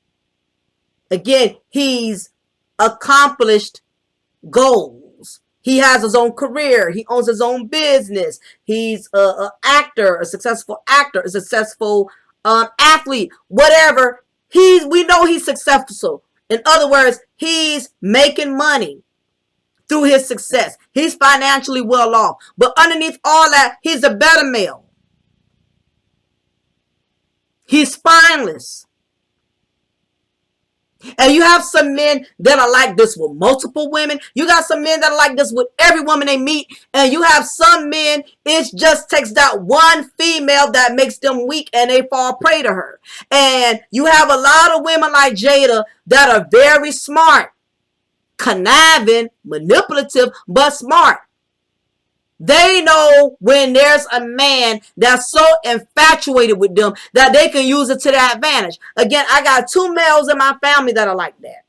Again, he's accomplished goals. He has his own career. He owns his own business. He's an actor, a successful actor, a successful athlete, whatever. We know he's successful. In other words, he's making money through his success. He's financially well off. But underneath all that, he's a better male. He's spineless. And you have some men that are like this with multiple women. You got some men that are like this with every woman they meet. And you have some men, it just takes that one female that makes them weak and they fall prey to her. And you have a lot of women like Jada that are very smart, conniving, manipulative, but smart. They know when there's a man that's so infatuated with them that they can use it to their advantage. Again, I got 2 males in my family that are like that.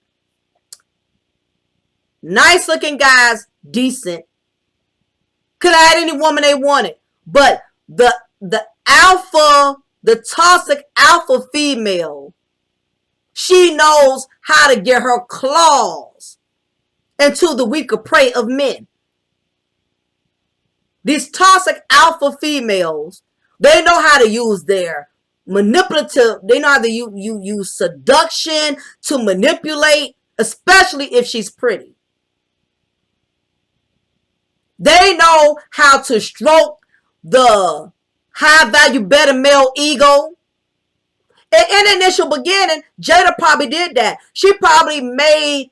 Nice looking guys, decent. Could have had any woman they wanted. But the toxic alpha female, she knows how to get her claws into the weaker prey of men. These toxic alpha females, they know how to use their manipulative, they know how to use seduction to manipulate, especially if she's pretty. They know how to stroke the high value better male ego. In the initial beginning, Jada probably did that. She probably made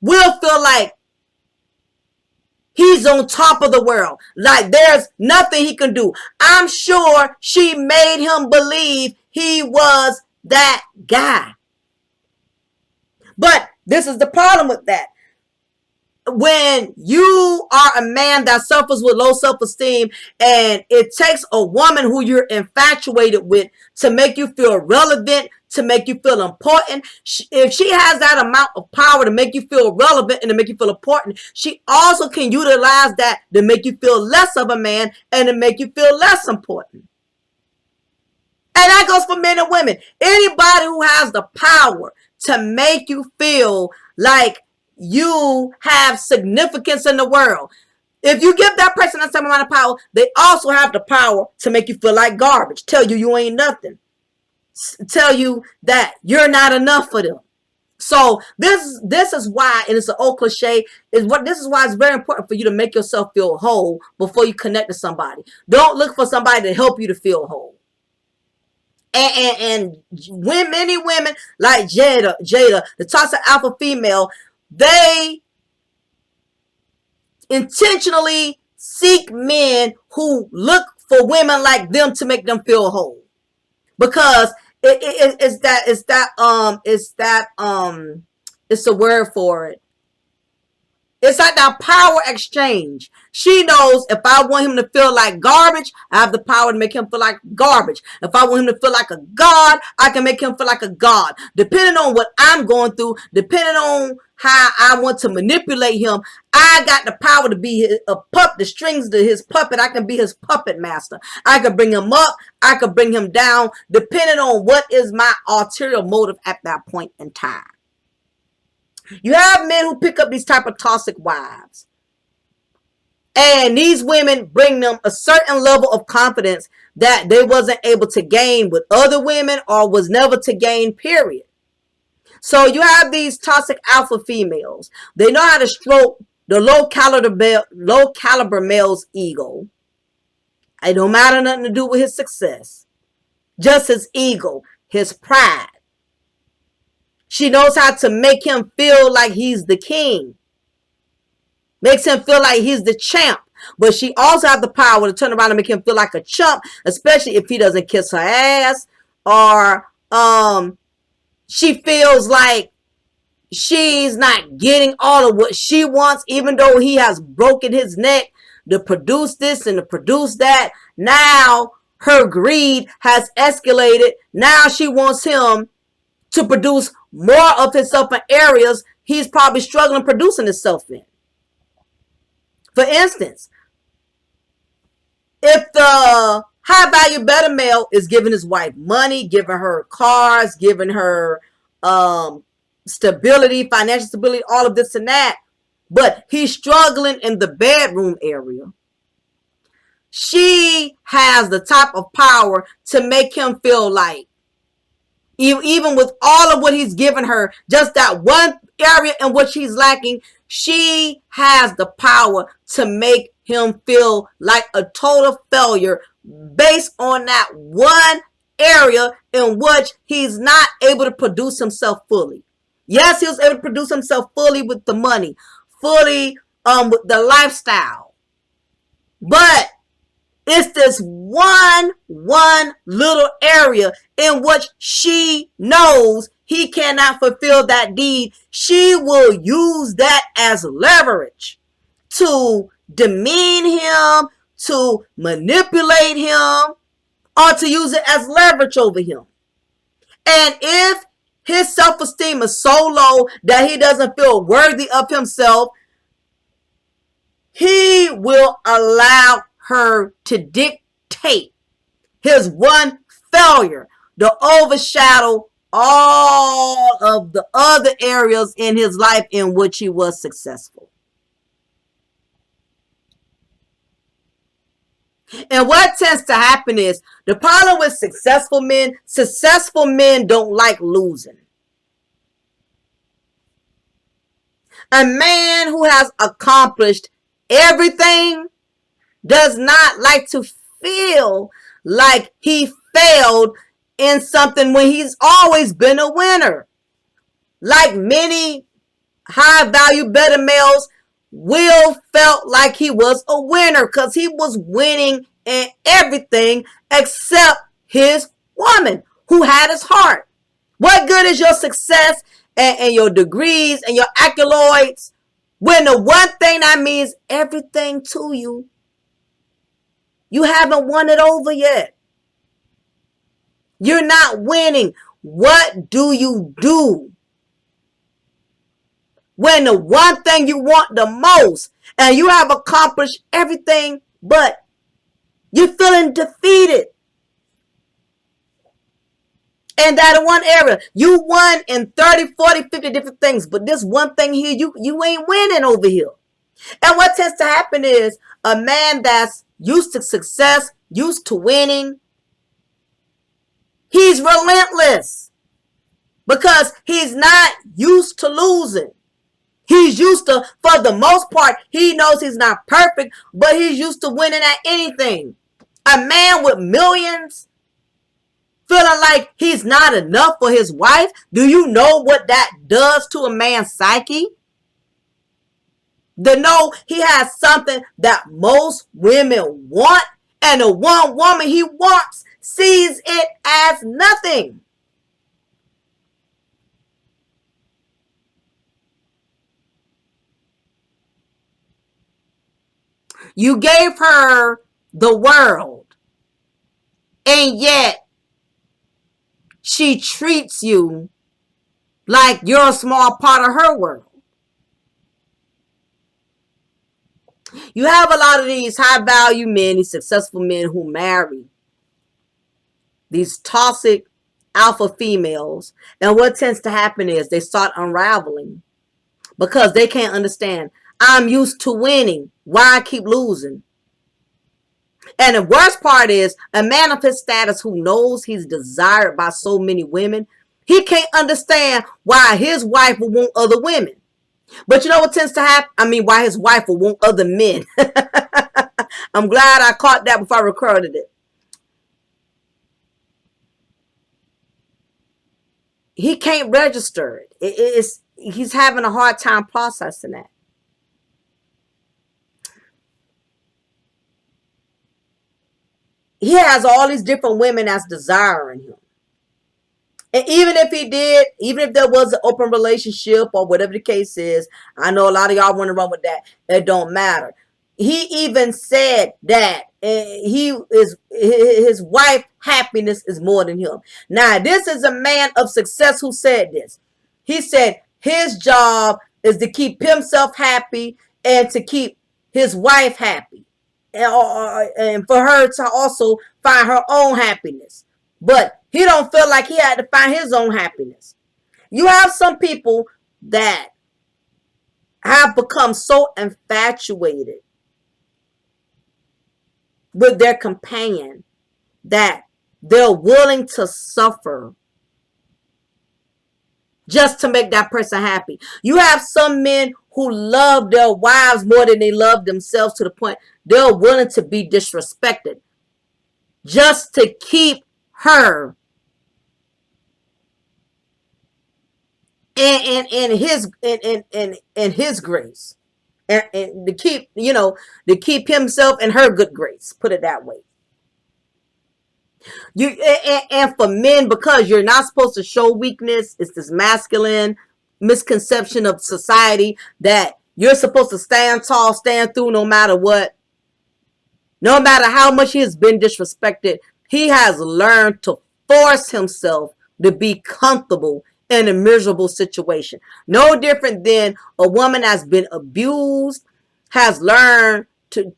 Will feel like he's on top of the world. Like there's nothing he can do. I'm sure she made him believe he was that guy. But this is the problem with that. When you are a man that suffers with low self-esteem and it takes a woman who you're infatuated with to make you feel relevant, to make you feel important, if she has that amount of power to make you feel relevant and to make you feel important, she also can utilize that to make you feel less of a man and to make you feel less important. And that goes for men and women. Anybody who has the power to make you feel like you have significance in the world. If you give that person that same amount of power, they also have the power to make you feel like garbage. Tell you ain't nothing. Tell you that you're not enough for them. So this is why, and it's an old cliche, this is why it's very important for you to make yourself feel whole before you connect to somebody. Don't look for somebody to help you to feel whole. And many women like Jada, the toxic alpha female, they intentionally seek men who look for women like them to make them feel whole. Because it's a word for it. It's like that power exchange. She knows if I want him to feel like garbage, I have the power to make him feel like garbage. If I want him to feel like a god, I can make him feel like a god. Depending on what I'm going through, depending on how I want to manipulate him, I got the power to be a puppet, the strings to his puppet. I can be his puppet master. I can bring him up. I can bring him down, depending on what is my ulterior motive at that point in time. You have men who pick up these type of toxic wives. And these women bring them a certain level of confidence that they wasn't able to gain with other women or was never to gain, period. So you have these toxic alpha females. They know how to stroke the low caliber male's ego. It don't matter nothing to do with his success. Just his ego, his pride. She knows how to make him feel like he's the king. Makes him feel like he's the champ. But she also has the power to turn around and make him feel like a chump, especially if he doesn't kiss her ass, or she feels like she's not getting all of what she wants, even though he has broken his neck to produce this and to produce that. Now her greed has escalated. Now she wants him to produce more of himself in areas he's probably struggling producing himself in. For instance, if the high value beta male is giving his wife money, giving her cars, giving her stability, financial stability, all of this and that, but he's struggling in the bedroom area, she has the type of power to make him feel like, even with all of what he's given her, just that one area in which he's lacking, she has the power to make him feel like a total failure based on that one area in which he's not able to produce himself fully. Yes, he was able to produce himself fully with the money, fully with the lifestyle, but it's this one little area in which she knows he cannot fulfill that deed. She will use that as leverage to demean him, to manipulate him, or to use it as leverage over him. And if his self-esteem is so low that he doesn't feel worthy of himself, he will allow her to dictate his one failure to overshadow all of the other areas in his life in which he was successful. And what tends to happen is, the problem with successful men don't like losing. A man who has accomplished everything does not like to feel like he failed in something when he's always been a winner. Like many high value beta males, Will felt like he was a winner because he was winning in everything except his woman who had his heart. What good is your success and your degrees and your accolades when the one thing that means everything to you, you haven't won it over yet? You're not winning. What do you do when the one thing you want the most and you have accomplished everything, but you're feeling defeated in that one area? You won in 30, 40, 50 different things, but this one thing here, you ain't winning over here. And what tends to happen is, a man that's used to success, used to winning, he's relentless because he's not used to losing. He's used to, for the most part, he knows he's not perfect, but he's used to winning at anything. A man with millions feeling like he's not enough for his wife. Do you know what that does to a man's psyche? To know he has something that most women want, and the one woman he wants sees it as nothing. You gave her the world, and yet she treats you like you're a small part of her world. You have a lot of these high value men, these successful men who marry these toxic alpha females. And what tends to happen is they start unraveling because they can't understand. I'm used to winning. Why I keep losing? And the worst part is a man of his status who knows he's desired by so many women, he can't understand why his wife will want other women. But you know what tends to happen? I mean, why his wife will want other men. I'm glad I caught that before I recorded it. He can't register it. He's having a hard time processing that. He has all these different women that's desiring him. And even if he did, even if there was an open relationship or whatever the case is, I know a lot of y'all want to run with that. It don't matter. He even said that he is his wife happiness is more than him. Now, this is a man of success who said this. He said his job is to keep himself happy and to keep his wife happy, and for her to also find her own happiness. But he don't feel like he had to find his own happiness. You have some people that have become so infatuated with their companion that they're willing to suffer just to make that person happy. You have some men who love their wives more than they love themselves, to the point they're willing to be disrespected just to keep her in his grace, and to keep, to keep himself in her good grace, put it that way. And for men, because you're not supposed to show weakness, it's this masculine misconception of society that you're supposed to stand tall, stand through no matter what. No matter how much he has been disrespected, he has learned to force himself to be comfortable in a miserable situation. No different than a woman that's been abused has learned to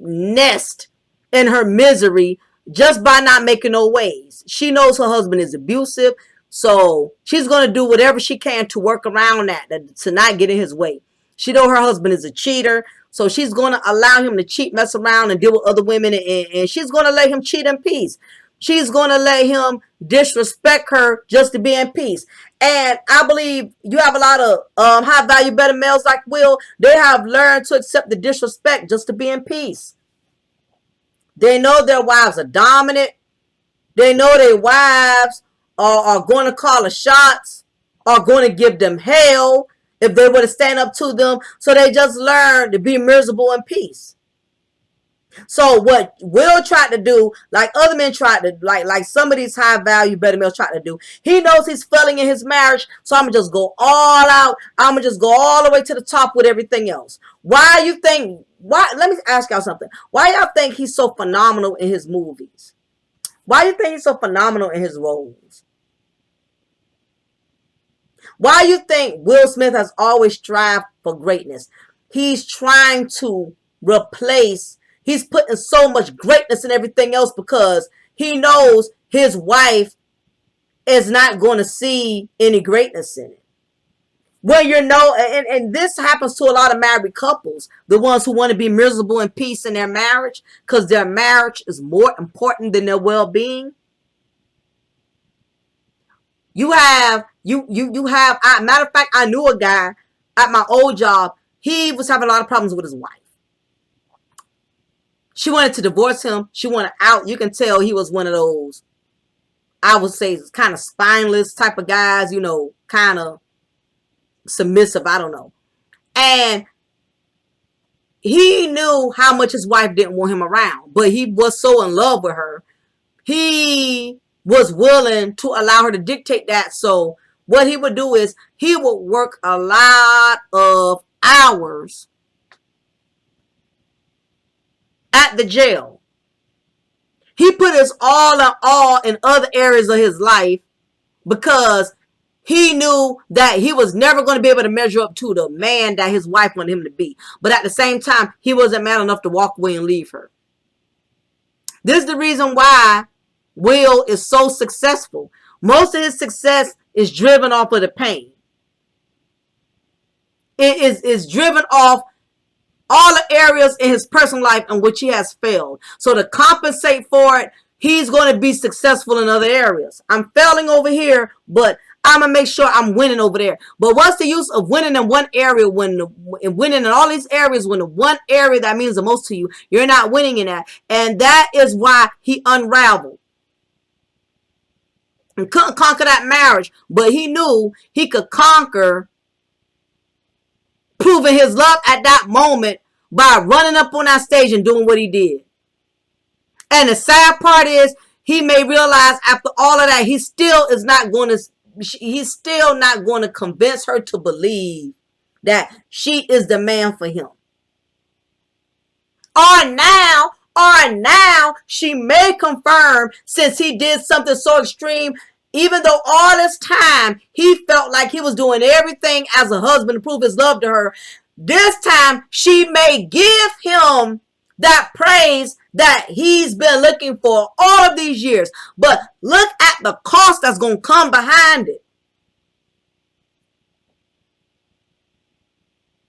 nest in her misery just by not making no waves. She knows her husband is abusive, so she's going to do whatever she can to work around that, to not get in his way. She knows her husband is a cheater, so she's going to allow him to cheat, mess around, and deal with other women, and she's going to let him cheat in peace. She's going to let him disrespect her just to be in peace. And I believe you have a lot of high value, better males like Will. They have learned to accept the disrespect just to be in peace. They know their wives are dominant. They know their wives are going to call the shots, are going to give them hell if they were to stand up to them. So they just learn to be miserable in peace. So what Will tried to do, like other men tried to, like some of these high value better males tried to do, he knows he's failing in his marriage, so I'm gonna just go all out. I'm gonna just go all the way to the top with everything else. Why you think? Why? Let me ask y'all something. Why y'all think he's so phenomenal in his movies? Why you think he's so phenomenal in his roles? Why you think Will Smith has always strived for greatness? He's trying to replace. He's putting so much greatness in everything else because he knows his wife is not going to see any greatness in it. Well, and this happens to a lot of married couples, the ones who want to be miserable in peace in their marriage because their marriage is more important than their well-being. Matter of fact, I knew a guy at my old job. He was having a lot of problems with his wife. She wanted to divorce him. She wanted out. You can tell he was one of those I would say kind of spineless type of guys, you know, kind of submissive, I don't know. And he knew how much his wife didn't want him around, but he was so in love with her. He was willing to allow her to dictate that. So what he would do is he would work a lot of hours at the jail. He put his all in other areas of his life because he knew that he was never going to be able to measure up to the man that his wife wanted him to be. But at the same time, he wasn't man enough to walk away and leave her. This is the reason why Will is so successful. Most of his success is driven off of the pain. It is driven off all the areas in his personal life in which he has failed. So to compensate for it, he's going to be successful in other areas. I'm failing over here, but I'm going to make sure I'm winning over there. But what's the use of winning in one area when winning in all these areas when the one area that means the most to you, you're not winning in that. And that is why he unraveled and couldn't conquer that marriage. But he knew he could conquer proving his love at that moment by running up on that stage and doing what he did. And the sad part is he may realize after all of that, he's still not going to convince her to believe that she is the man for him. Or now she may confirm, since he did something so extreme, even though all this time he felt like he was doing everything as a husband to prove his love to her, this time she may give him that praise that he's been looking for all of these years. But look at the cost that's going to come behind it.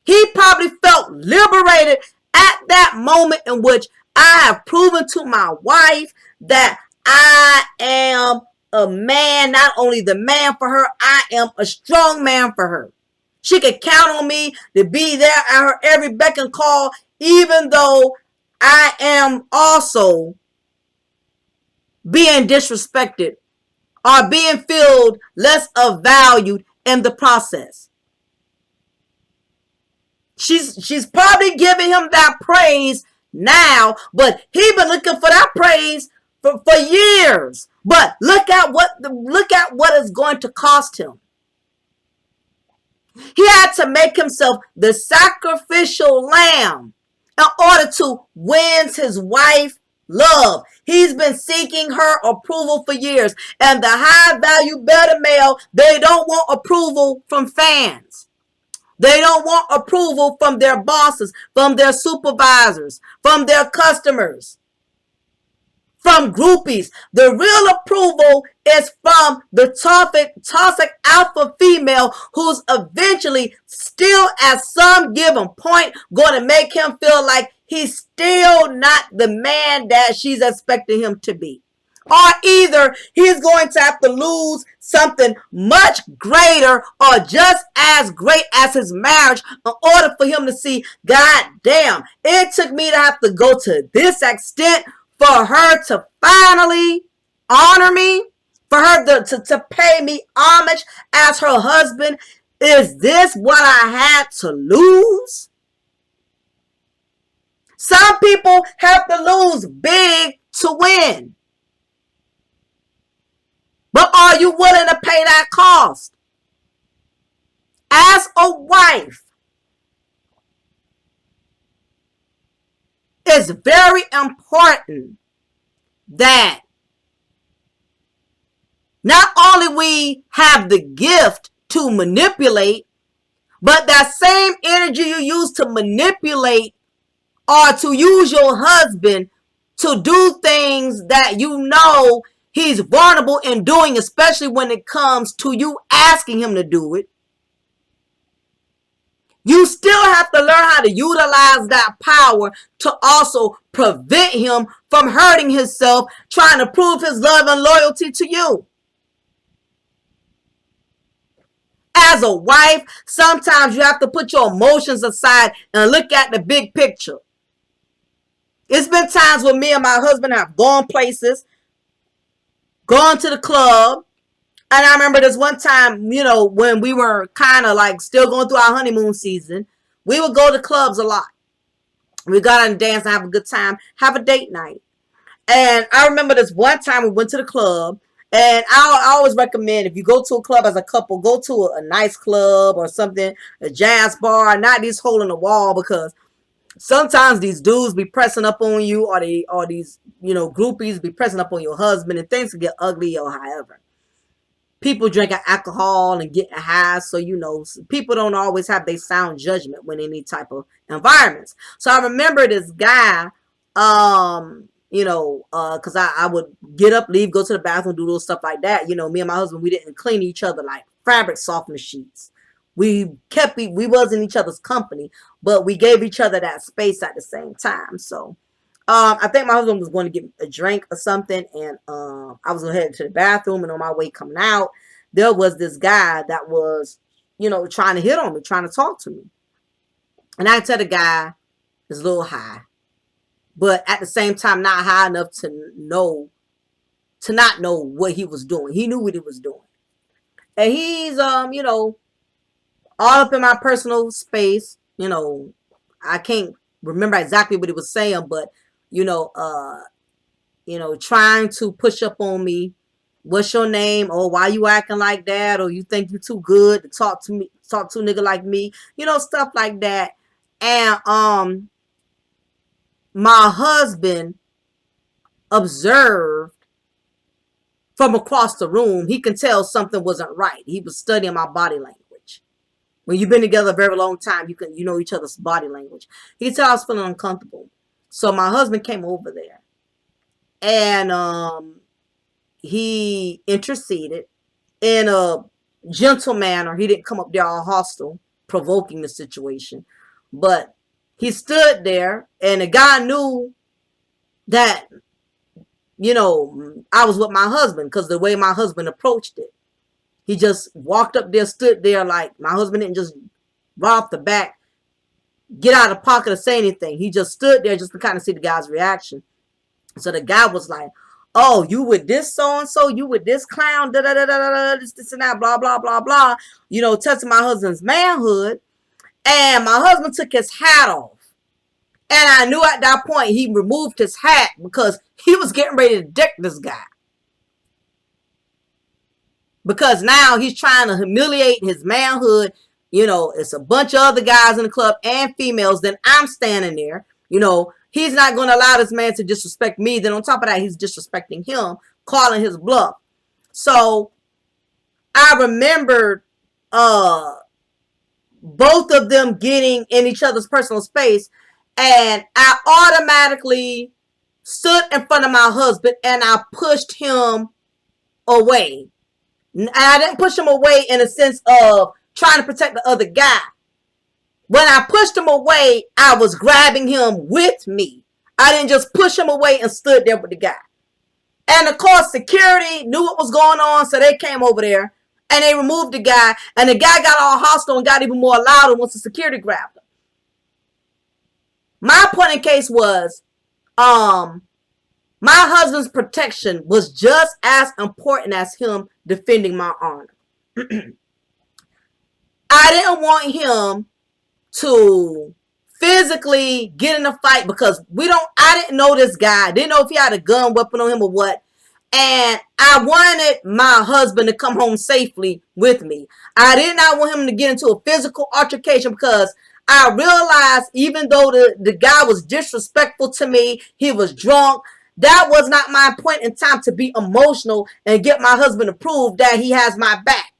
He probably felt liberated at that moment in which I have proven to my wife that I am a man, not only the man for her, I am a strong man for her. She could count on me to be there at her every beck and call, even though I am also being disrespected or being felt less of valued in the process. She's probably giving him that praise now, but he been looking for that praise for years. But look at what it's going to cost him. He had to make himself the sacrificial lamb in order to win his wife love. He's been seeking her approval for years. And the high value beta male, they don't want approval from fans. They don't want approval from their bosses, from their supervisors, from their customers, from groupies. The real approval is from the toxic alpha female who's eventually still at some given point going to make him feel like he's still not the man that she's expecting him to be. Or either he's going to have to lose something much greater or just as great as his marriage in order for him to see, God damn, it took me to have to go to this extent for her to finally honor me, for her to pay me homage as her husband. Is this what I had to lose? Some people have to lose big to win. But are you willing to pay that cost? As a wife, it's very important that not only we have the gift to manipulate, but that same energy you use to manipulate or to use your husband to do things that you know he's vulnerable in doing, especially when it comes to you asking him to do it. You still have to learn how to utilize that power to also prevent him from hurting himself, trying to prove his love and loyalty to you. As a wife, sometimes you have to put your emotions aside and look at the big picture. It's been times when me and my husband have gone places, going to the club. And I remember this one time, you know, when we were kind of like still going through our honeymoon season, we would go to clubs a lot. We got out and dance and have a good time, have a date night. And I remember this one time we went to the club. And I always recommend if you go to a club as a couple, go to a nice club or something, a jazz bar, not these hole in the wall, because sometimes these dudes be pressing up on you, or these, you know, groupies be pressing up on your husband, and things can get ugly or however. People drinking alcohol and getting high, so you know people don't always have their sound judgment when any type of environments. So I remember this guy, you know, because I would get up, leave, go to the bathroom, do little stuff like that. You know, me and my husband, we didn't clean each other like fabric softener sheets. We wasn't each other's company, but we gave each other that space at the same time. So I think my husband was going to get a drink or something, and I was going to head to the bathroom, and on my way coming out, there was this guy that was, you know, trying to hit on me, trying to talk to me. And I tell the guy, it's a little high, but at the same time, not high enough to not know what he was doing. He knew what he was doing. And he's, you know, all up in my personal space. You know, I can't remember exactly what he was saying, but you know, trying to push up on me. What's your name? Or why you acting like that? Or you think you too good to talk to me, talk to a nigga like me? You know, stuff like that. And my husband observed from across the room. He can tell something wasn't right. He was studying my body language. When you've been together a very long time, you know each other's body language. He could tell I was feeling uncomfortable. So my husband came over there, and he interceded in a gentle manner. He didn't come up there all hostile, provoking the situation, but he stood there, and the guy knew that, you know, I was with my husband, because the way my husband approached it, he just walked up there, stood there, like my husband didn't just right off the back get out of the pocket or say anything. He just stood there just to kind of see the guy's reaction. So the guy was like, oh, you with this so-and-so, you with this clown, da da da da da, this and that, blah, blah, blah, blah. You know, touching my husband's manhood. And my husband took his hat off. And I knew at that point he removed his hat because he was getting ready to dick this guy. Because now he's trying to humiliate his manhood. You know, it's a bunch of other guys in the club and females. Then I'm standing there. You know, he's not going to allow this man to disrespect me. Then on top of that, he's disrespecting him, calling his bluff. So I remembered both of them getting in each other's personal space. And I automatically stood in front of my husband and I pushed him away. And I didn't push him away in a sense of trying to protect the other guy. When I pushed him away, I was grabbing him with me. I didn't just push him away and stood there with the guy. And of course, security knew what was going on, so they came over there and they removed the guy. And the guy got all hostile and got even more louder once the security grabbed him. My point in case was, my husband's protection was just as important as him defending my honor. I didn't want him to physically get in a fight because I didn't know this guy. Didn't know if he had a gun, weapon on him or what. And I wanted my husband to come home safely with me. I did not want him to get into a physical altercation because I realized even though the guy was disrespectful to me, he was drunk, that was not my point in time to be emotional and get my husband to prove that he has my back.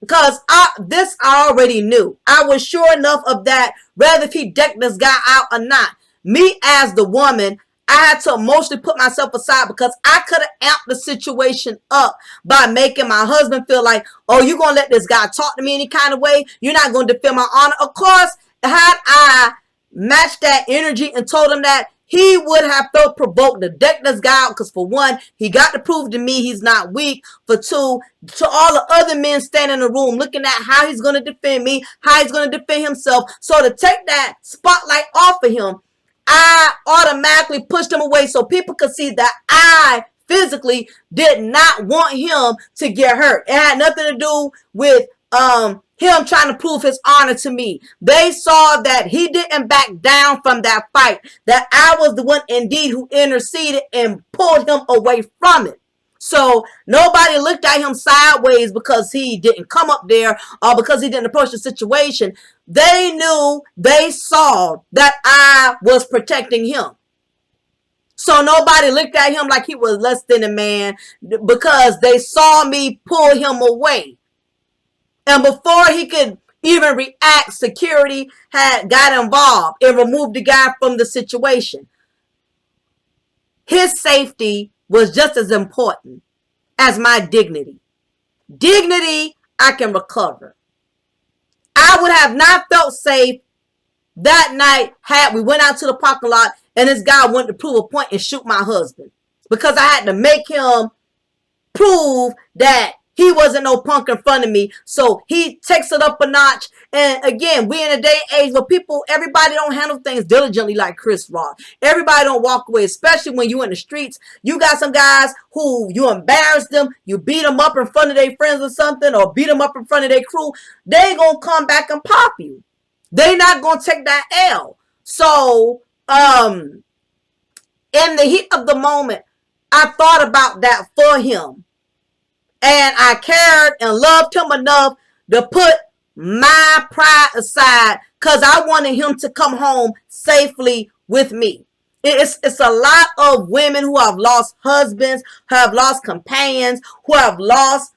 Because I already knew. I was sure enough of that, whether if he decked this guy out or not. Me as the woman, I had to emotionally put myself aside because I could have amped the situation up by making my husband feel like, oh, you're going to let this guy talk to me any kind of way? You're not going to defend my honor? Of course, had I matched that energy and told him that, he would have felt provoked to deck this guy out because for one, he got to prove to me he's not weak. For two, to all the other men standing in the room looking at how he's going to defend me, how he's going to defend himself. So to take that spotlight off of him, I automatically pushed him away so people could see that I physically did not want him to get hurt. It had nothing to do with him trying to prove his honor to me. They saw that he didn't back down from that fight, that I was the one indeed who interceded and pulled him away from it. So nobody looked at him sideways because he didn't come up there or because he didn't approach the situation. They knew, they saw that I was protecting him. So nobody looked at him like he was less than a man because they saw me pull him away. And before he could even react, security had got involved and removed the guy from the situation. His safety was just as important as my dignity. Dignity, I can recover. I would have not felt safe that night had we went out to the parking lot and this guy wanted to prove a point and shoot my husband. Because I had to make him prove that he wasn't no punk in front of me. So he takes it up a notch. And again, we in a day and age where everybody don't handle things diligently like Chris Rock. Everybody don't walk away, especially when you in the streets. You got some guys who you embarrass them, you beat them up in front of their friends or something, or beat them up in front of their crew. They gonna come back and pop you. They not gonna take that L. So, in the heat of the moment, I thought about that for him. And I cared and loved him enough to put my pride aside because I wanted him to come home safely with me. It's a lot of women who have lost husbands, who have lost companions, who have lost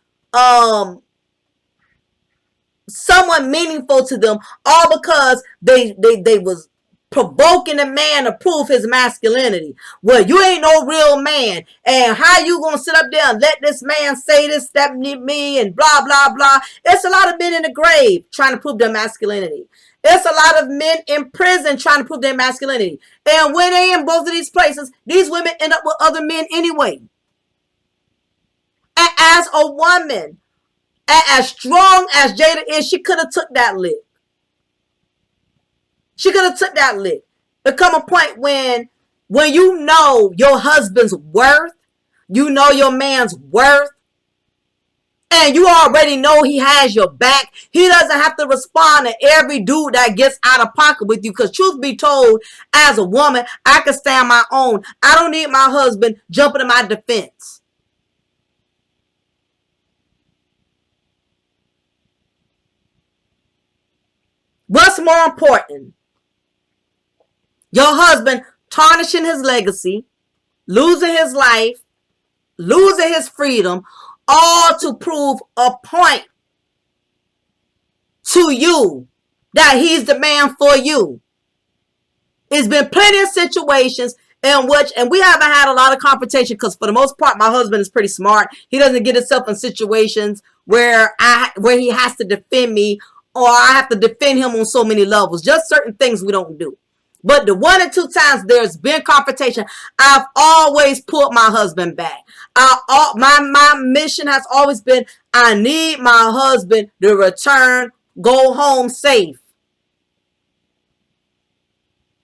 someone meaningful to them, all because they was provoking a man to prove his masculinity. Well, you ain't no real man. And how you gonna sit up there and let this man say this, that, me, and blah, blah, blah. It's a lot of men in the grave trying to prove their masculinity. It's a lot of men in prison trying to prove their masculinity. And when they in both of these places, these women end up with other men anyway. And as a woman, as strong as Jada is, she could have took that lick. She could have took that lick. There come a point when you know your husband's worth, you know your man's worth, and you already know he has your back. He doesn't have to respond to every dude that gets out of pocket with you. Because truth be told, as a woman, I can stand my own. I don't need my husband jumping in my defense. What's more important? Your husband tarnishing his legacy, losing his life, losing his freedom, all to prove a point to you that he's the man for you. It's been plenty of situations in which, and we haven't had a lot of confrontation because for the most part, my husband is pretty smart. He doesn't get himself in situations where he has to defend me or I have to defend him on so many levels. Just certain things we don't do. But the 1 or 2 times there's been confrontation, I've always pulled my husband back. My mission has always been, I need my husband to return, go home safe.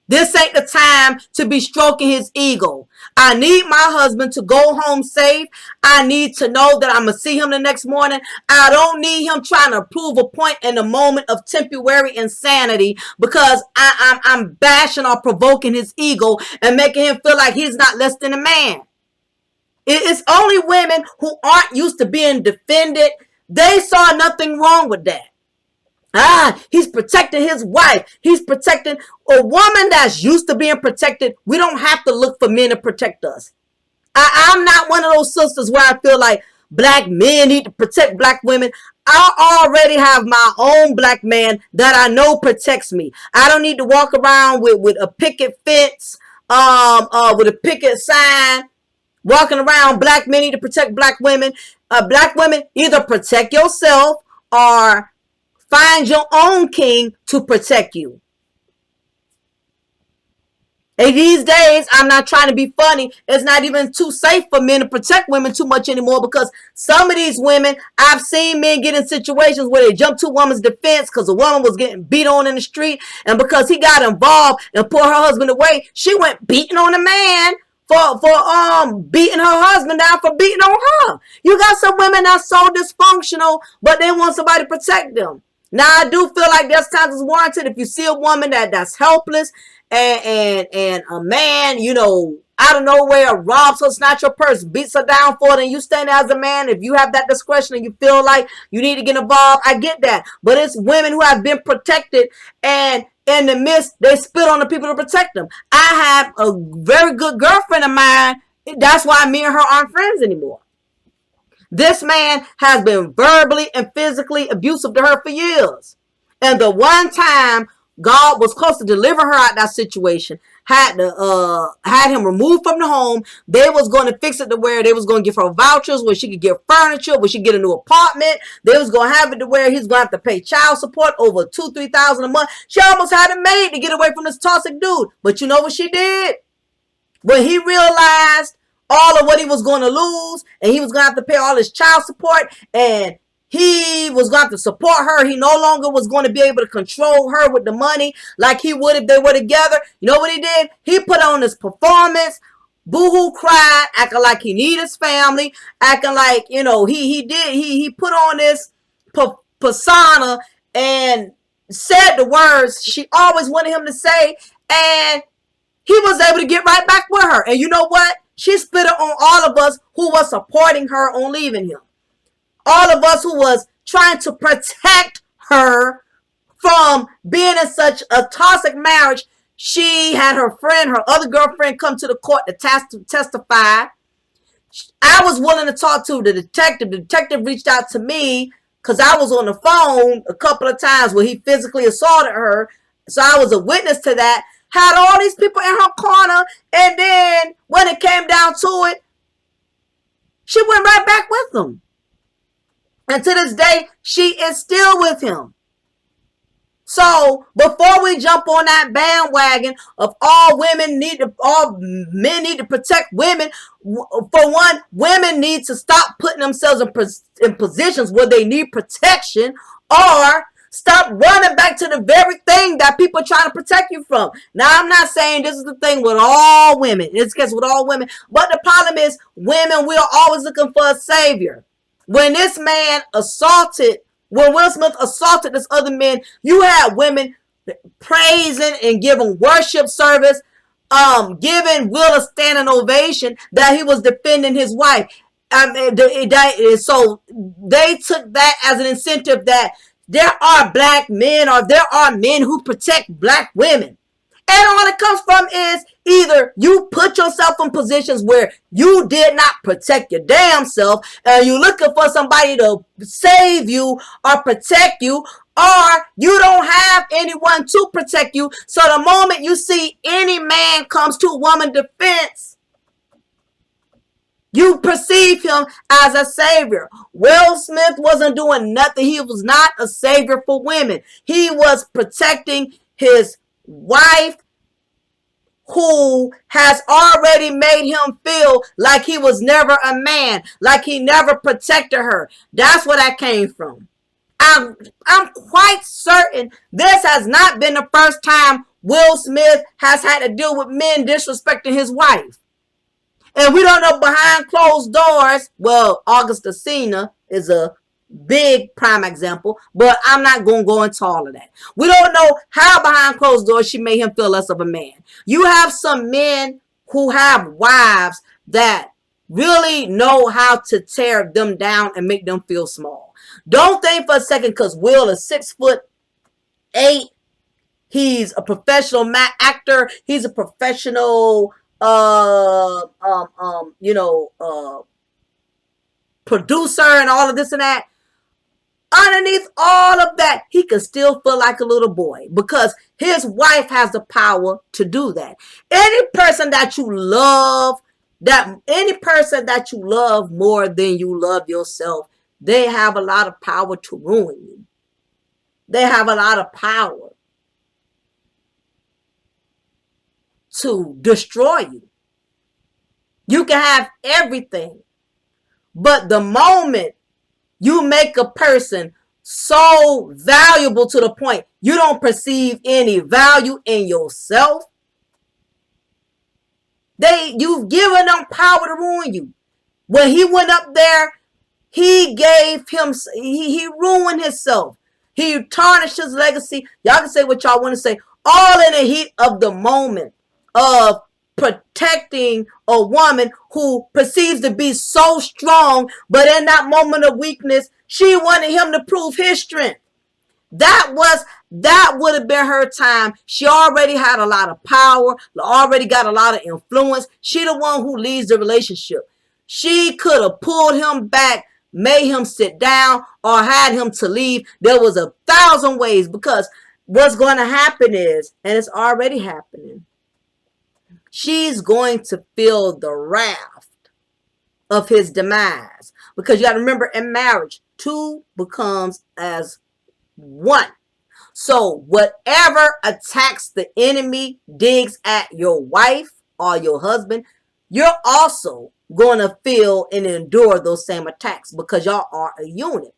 This ain't the time to be stroking his ego. I need my husband to go home safe. I need to know that I'm going to see him the next morning. I don't need him trying to prove a point in a moment of temporary insanity because I'm bashing or provoking his ego and making him feel like he's not less than a man. It's only women who aren't used to being defended. They saw nothing wrong with that. He's protecting his wife. He's protecting a woman that's used to being protected. We don't have to look for men to protect us. I'm not one of those sisters where I feel like black men need to protect black women. I already have my own black man that I know protects me. I don't need to walk around with a picket fence, with a picket sign, walking around. Black men need to protect black women. Black women, either protect yourself or find your own king to protect you. And these days, I'm not trying to be funny. It's not even too safe for men to protect women too much anymore because some of these women, I've seen men get in situations where they jump to a woman's defense because a woman was getting beat on in the street. And because he got involved and pulled her husband away, she went beating on a man for beating her husband down for beating on her. You got some women that's so dysfunctional, but they want somebody to protect them. Now I do feel like there's times it's warranted if you see a woman that's helpless and a man, you know, out of nowhere robs her, snatch her purse, beats her down for it, and you stand there as a man. If you have that discretion and you feel like you need to get involved, I get that. But it's women who have been protected, and in the midst, they spit on the people to protect them. I have a very good girlfriend of mine. That's why me and her aren't friends anymore. This man has been verbally and physically abusive to her for years. And the one time God was close to deliver her out of that situation, had him removed from the home. They was going to fix it to where they was going to give her vouchers where she could get furniture, where she could get a new apartment. They was going to have it to where he's going to have to pay child support over $2,000-3,000 a month. She almost had it made to get away from this toxic dude. But you know what she did? When he realized all of what he was going to lose, and he was going to have to pay all his child support, and he was going to have to support her. He no longer was going to be able to control her with the money like he would if they were together. You know what he did? He put on this performance, boohoo cried, acting like he needed his family, acting like, you know, he put on this persona and said the words she always wanted him to say, and he was able to get right back with her. And you know what? She spit it on all of us who was supporting her on leaving him. All of us who was trying to protect her from being in such a toxic marriage. She had her friend, her other girlfriend, come to the court to testify. I was willing to talk to the detective. The detective reached out to me because I was on the phone a couple of times where he physically assaulted her. So I was a witness to that. Had all these people in her corner. And then when it came down to it, she went right back with them. And to this day, she is still with him. So before we jump on that bandwagon of all men need to protect women, for one, women need to stop putting themselves in positions where they need protection, or stop running back to the very thing that people are trying to protect you from. Now, I'm not saying this is the thing with all women. It's because with all women. But the problem is, women, we are always looking for a savior. When this man when Will Smith assaulted this other man, you had women praising and giving worship service, giving Will a standing ovation that he was defending his wife. So they took that as an incentive that there are black men, or there are men who protect black women. And all it comes from is either you put yourself in positions where you did not protect your damn self, and you're looking for somebody to save you or protect you, or you don't have anyone to protect you. So the moment you see any man comes to a woman's defense, you perceive him as a savior. Will Smith wasn't doing nothing. He was not a savior for women. He was protecting his wife, who has already made him feel like he was never a man, like he never protected her. That's where that came from. I'm quite certain this has not been the first time Will Smith has had to deal with men disrespecting his wife. And we don't know behind closed doors. Well, Augustina is a big prime example, but I'm not going to go into all of that. We don't know how behind closed doors she made him feel less of a man. You have some men who have wives that really know how to tear them down and make them feel small. Don't think for a second because Will is 6'8". He's a professional actor. He's a professional producer and all of this and that. Underneath all of that, he can still feel like a little boy because his wife has the power to do that. Any person that you love more than you love yourself, they have a lot of power to ruin you. They have a lot of power to destroy you. You can have everything, but the moment you make a person so valuable to the point you don't perceive any value in yourself, You've given them power to ruin you. When he went up there, he ruined himself. He tarnished his legacy. Y'all can say what y'all want to say. All in the heat of the moment of protecting a woman who perceives to be so strong, but in that moment of weakness, she wanted him to prove his strength. That would have been her time. She already had a lot of power, already got a lot of influence. She the one who leads the relationship. She could have pulled him back, made him sit down, or had him to leave. There was 1,000 ways, because what's going to happen is, and it's already happening, she's going to feel the wrath of his demise. Because you got to remember, in marriage, two becomes as one. So whatever attacks the enemy digs at your wife or your husband, you're also going to feel and endure those same attacks, because y'all are a unit.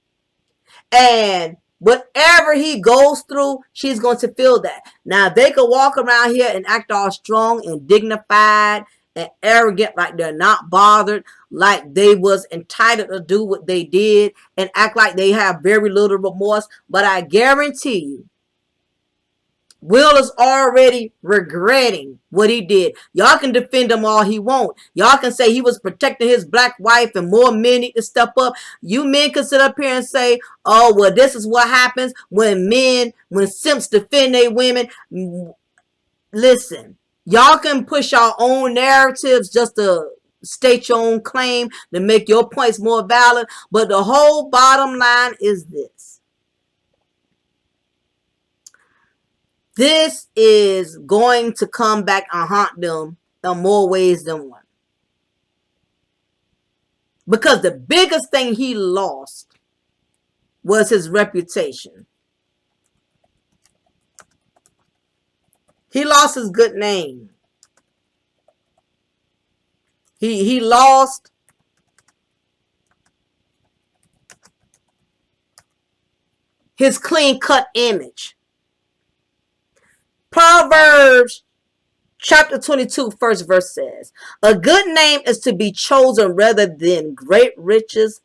And whatever he goes through, she's going to feel that. Now, they could walk around here and act all strong and dignified and arrogant, like they're not bothered, like they was entitled to do what they did, and act like they have very little remorse. But I guarantee you, Will is already regretting what he did. Y'all can defend him all he wants. Y'all can say he was protecting his black wife and more men need to step up. You men can sit up here and say, oh, well, this is what happens when simps defend their women. Listen, y'all can push your own narratives just to state your own claim to make your points more valid. But the whole bottom line is this. This is going to come back and haunt them in more ways than one. Because the biggest thing he lost was his reputation. He lost his good name. He lost his clean-cut image. Proverbs chapter 22, first verse says, a good name is to be chosen rather than great riches,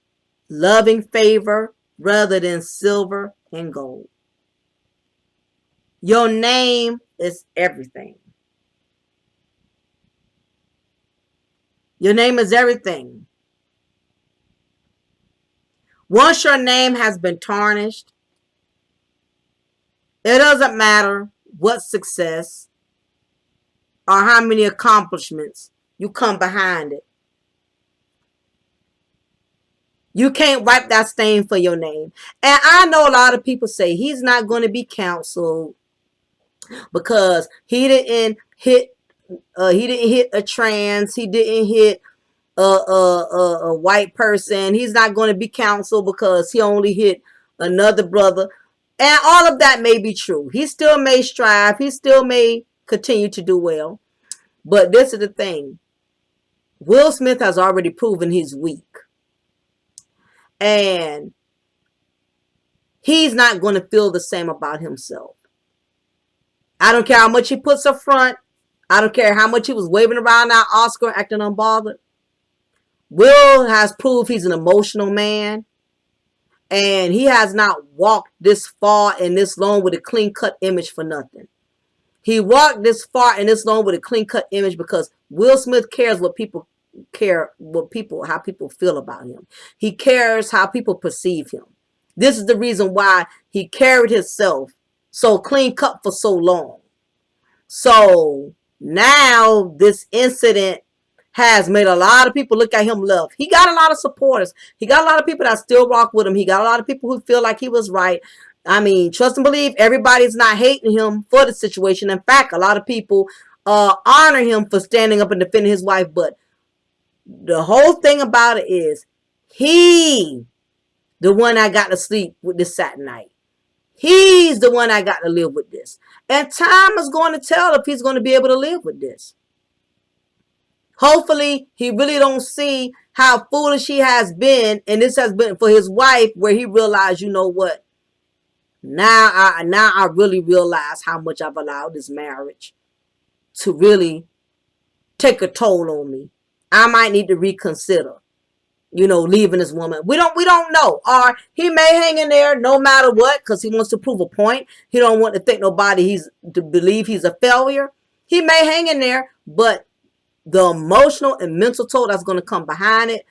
loving favor rather than silver and gold. Your name is everything. Your name is everything. Once your name has been tarnished, it doesn't matter what success or how many accomplishments you come behind it. You can't wipe that stain for your name. And I know a lot of people say he's not going to be counseled because he didn't hit a trans, he didn't hit a white person. He's not going to be counseled because he only hit another brother. And all of that may be true. He still may strive. He still may continue to do well. But this is the thing. Will Smith has already proven he's weak. And he's not going to feel the same about himself. I don't care how much he puts up front. I don't care how much he was waving around that Oscar acting unbothered. Will has proved he's an emotional man. And he has not walked this far and this long with a clean-cut image for nothing. He walked this far and this long with a clean-cut image because Will Smith cares how people feel about him. He cares how people perceive him. This is the reason why he carried himself so clean-cut for so long. So now this incident has made a lot of people look at him love. He got a lot of supporters. He got a lot of people that still rock with him. He got a lot of people who feel like he was right. I mean, trust and believe, everybody's not hating him for the situation. In fact, a lot of people honor him for standing up and defending his wife. But the whole thing about it is he, the one I got to sleep with this Saturday night. He's the one I got to live with this. And time is going to tell if he's going to be able to live with this. Hopefully, he really don't see how foolish he has been. And this has been for his wife, where he realized, you know what? Now I really realize how much I've allowed this marriage to really take a toll on me. I might need to reconsider, leaving this woman. We don't know. Or he may hang in there no matter what, because he wants to prove a point. He don't want to think to believe he's a failure. He may hang in there, but the emotional and mental toll that's going to come behind it,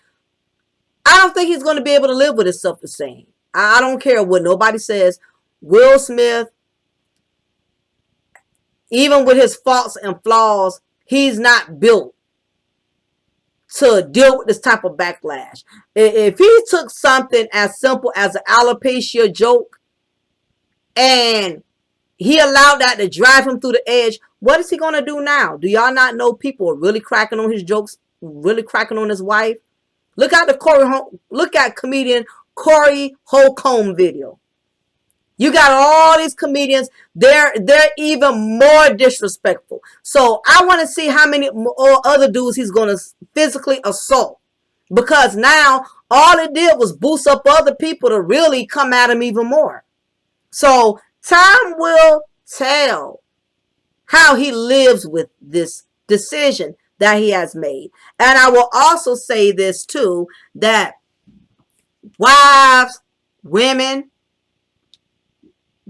I don't think he's going to be able to live with himself the same. I don't care what nobody says. Will Smith, even with his faults and flaws, he's not built to deal with this type of backlash. If he took something as simple as an alopecia joke and he allowed that to drive him through the edge, what is he going to do now? Do y'all not know people are really cracking on his jokes, really cracking on his wife? Look at comedian Corey Holcomb video. You got all these comedians, they're even more disrespectful. So I want to see how many other dudes he's going to physically assault. Because now all it did was boost up other people to really come at him even more. So time will tell how he lives with this decision that he has made. And I will also say this too, that wives, women,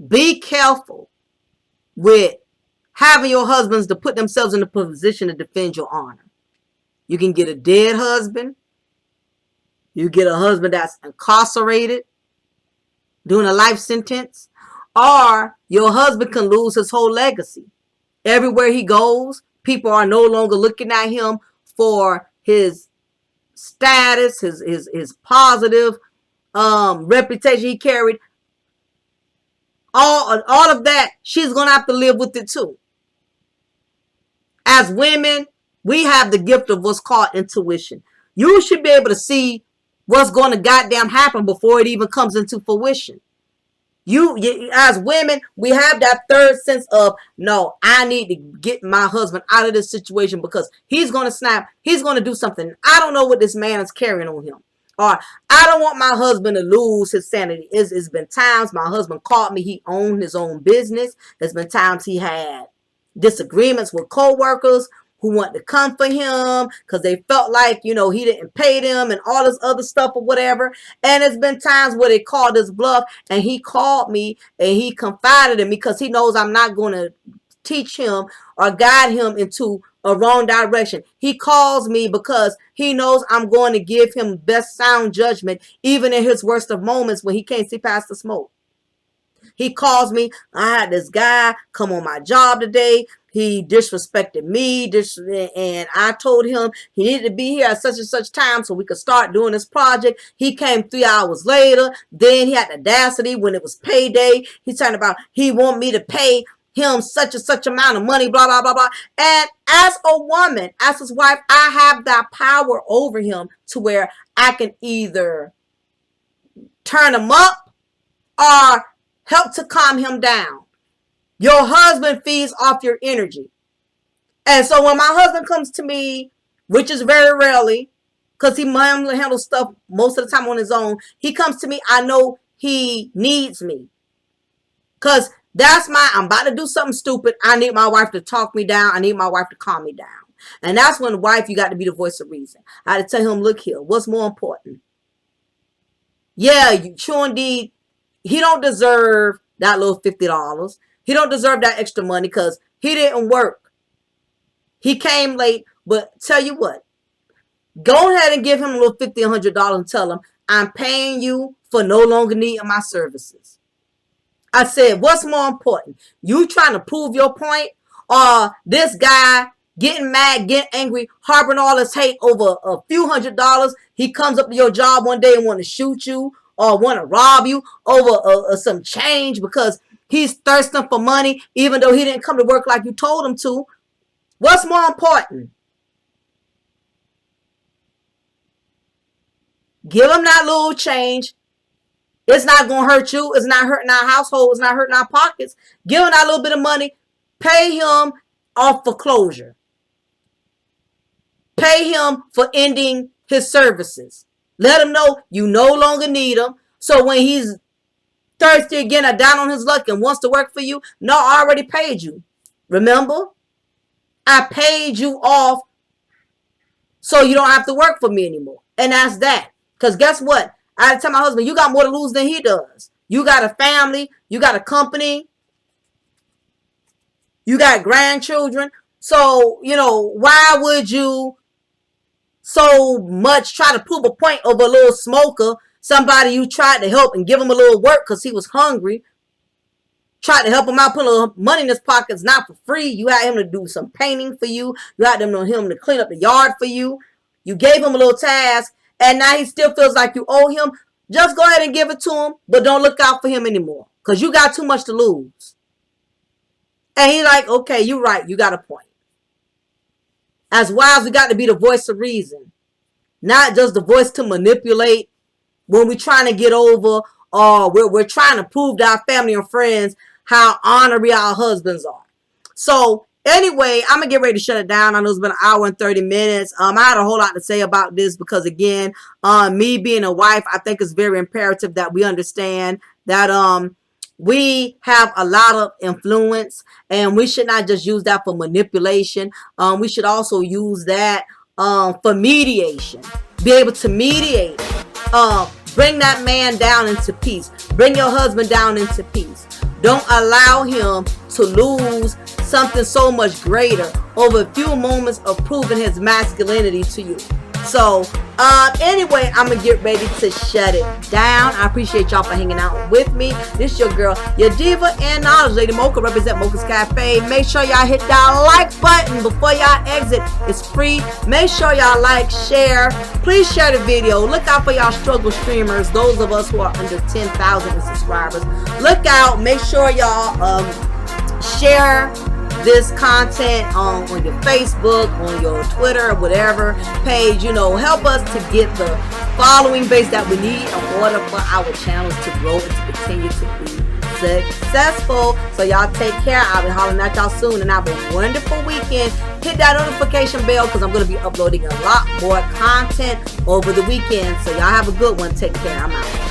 be careful with having your husbands to put themselves in a position to defend your honor. You can get a dead husband. You get a husband that's incarcerated, doing a life sentence. Or your husband can lose his whole legacy. Everywhere he goes, people are no longer looking at him for his status, his positive reputation he carried. All of that, she's going to have to live with it too. As women, we have the gift of what's called intuition. You should be able to see what's going to goddamn happen before it even comes into fruition. You as women, we have that third sense of, no, I need to get my husband out of this situation because he's going to snap. He's going to do something. I don't know what this man is carrying on him. Or I don't want my husband to lose his sanity. It's been times my husband called me. He owned his own business. There's been times he had disagreements with co-workers who want to come for him because they felt like, he didn't pay them and all this other stuff or whatever. And it's been times where they called his bluff and he called me and he confided in me because he knows I'm not going to teach him or guide him into a wrong direction. He calls me because he knows I'm going to give him best sound judgment, even in his worst of moments when he can't see past the smoke. He calls me. I had this guy come on my job today. He disrespected me, and I told him he needed to be here at such and such time so we could start doing this project. He came 3 hours later. Then he had the audacity when it was payday. He's talking about he want me to pay him such and such amount of money, blah, blah, blah, blah. And as a woman, as his wife, I have that power over him to where I can either turn him up or help to calm him down. Your husband feeds off your energy. And so when my husband comes to me, which is very rarely, because he handles stuff most of the time on his own, he comes to me, I know he needs me. Because I'm about to do something stupid. I need my wife to talk me down. I need my wife to calm me down. And that's when, wife, you got to be the voice of reason. I had to tell him, look here, what's more important? Yeah, true indeed, he don't deserve that little $50. He don't deserve that extra money because he didn't work. He came late, but tell you what, go ahead and give him a little $50, $100 and tell him, I'm paying you for no longer needing my services. I said, what's more important? You trying to prove your point, or this guy getting mad, getting angry, harboring all this hate over a few $100s? He comes up to your job one day and want to shoot you or want to rob you over some change because he's thirsting for money, even though he didn't come to work like you told him to. What's more important? Give him that little change. It's not going to hurt you. It's not hurting our household. It's not hurting our pockets. Give him that little bit of money. Pay him off foreclosure. Pay him for ending his services. Let him know you no longer need him. So when he's thirsty again or down on his luck and wants to work for you, no, I already paid you. Remember? I paid you off So you don't have to work for me anymore. And that's that. Because guess what? I had to tell my husband, you got more to lose than he does. You got a family. You got a company. You got grandchildren. So, why would you so much try to prove a point over a little smoker, somebody you tried to help and give him a little work because he was hungry, tried to help him out, put a little money in his pockets, not for free. You had him to do some painting for you. You had him to clean up the yard for you. You gave him a little task, and now he still feels like you owe him. Just go ahead and give it to him, but don't look out for him anymore because you got too much to lose. And he's like, okay, you're right. You got a point. As wives, we got to be the voice of reason, not just the voice to manipulate when we're trying to get over or we're trying to prove to our family and friends how honorary our husbands are. So anyway, I'm going to get ready to shut it down. I know it's been an hour and 30 minutes. I had a whole lot to say about this because, again, me being a wife, I think it's very imperative that we understand that we have a lot of influence, and we should not just use that for manipulation. We should also use that for mediation. Be able to mediate. Bring that man down into peace. Bring your husband down into peace. Don't allow him to lose something so much greater over a few moments of proving his masculinity to you. So, anyway, I'm going to get ready to shut it down. I appreciate y'all for hanging out with me. This is your girl, your diva and knowledge, Lady Mocha, represent Mocha's Cafe. Make sure y'all hit that like button before y'all exit. It's free. Make sure y'all like, share. Please share the video. Look out for y'all struggle streamers, those of us who are under 10,000 subscribers. Look out. Make sure y'all share this content on your Facebook, on your Twitter, whatever page. Help us to get the following base that we need in order for our channels to grow and to continue to be successful. So y'all take care. I'll be hollering at y'all soon, and have a wonderful weekend. Hit that notification bell because I'm going to be uploading a lot more content over the weekend. So y'all have a good one. Take care. I'm out.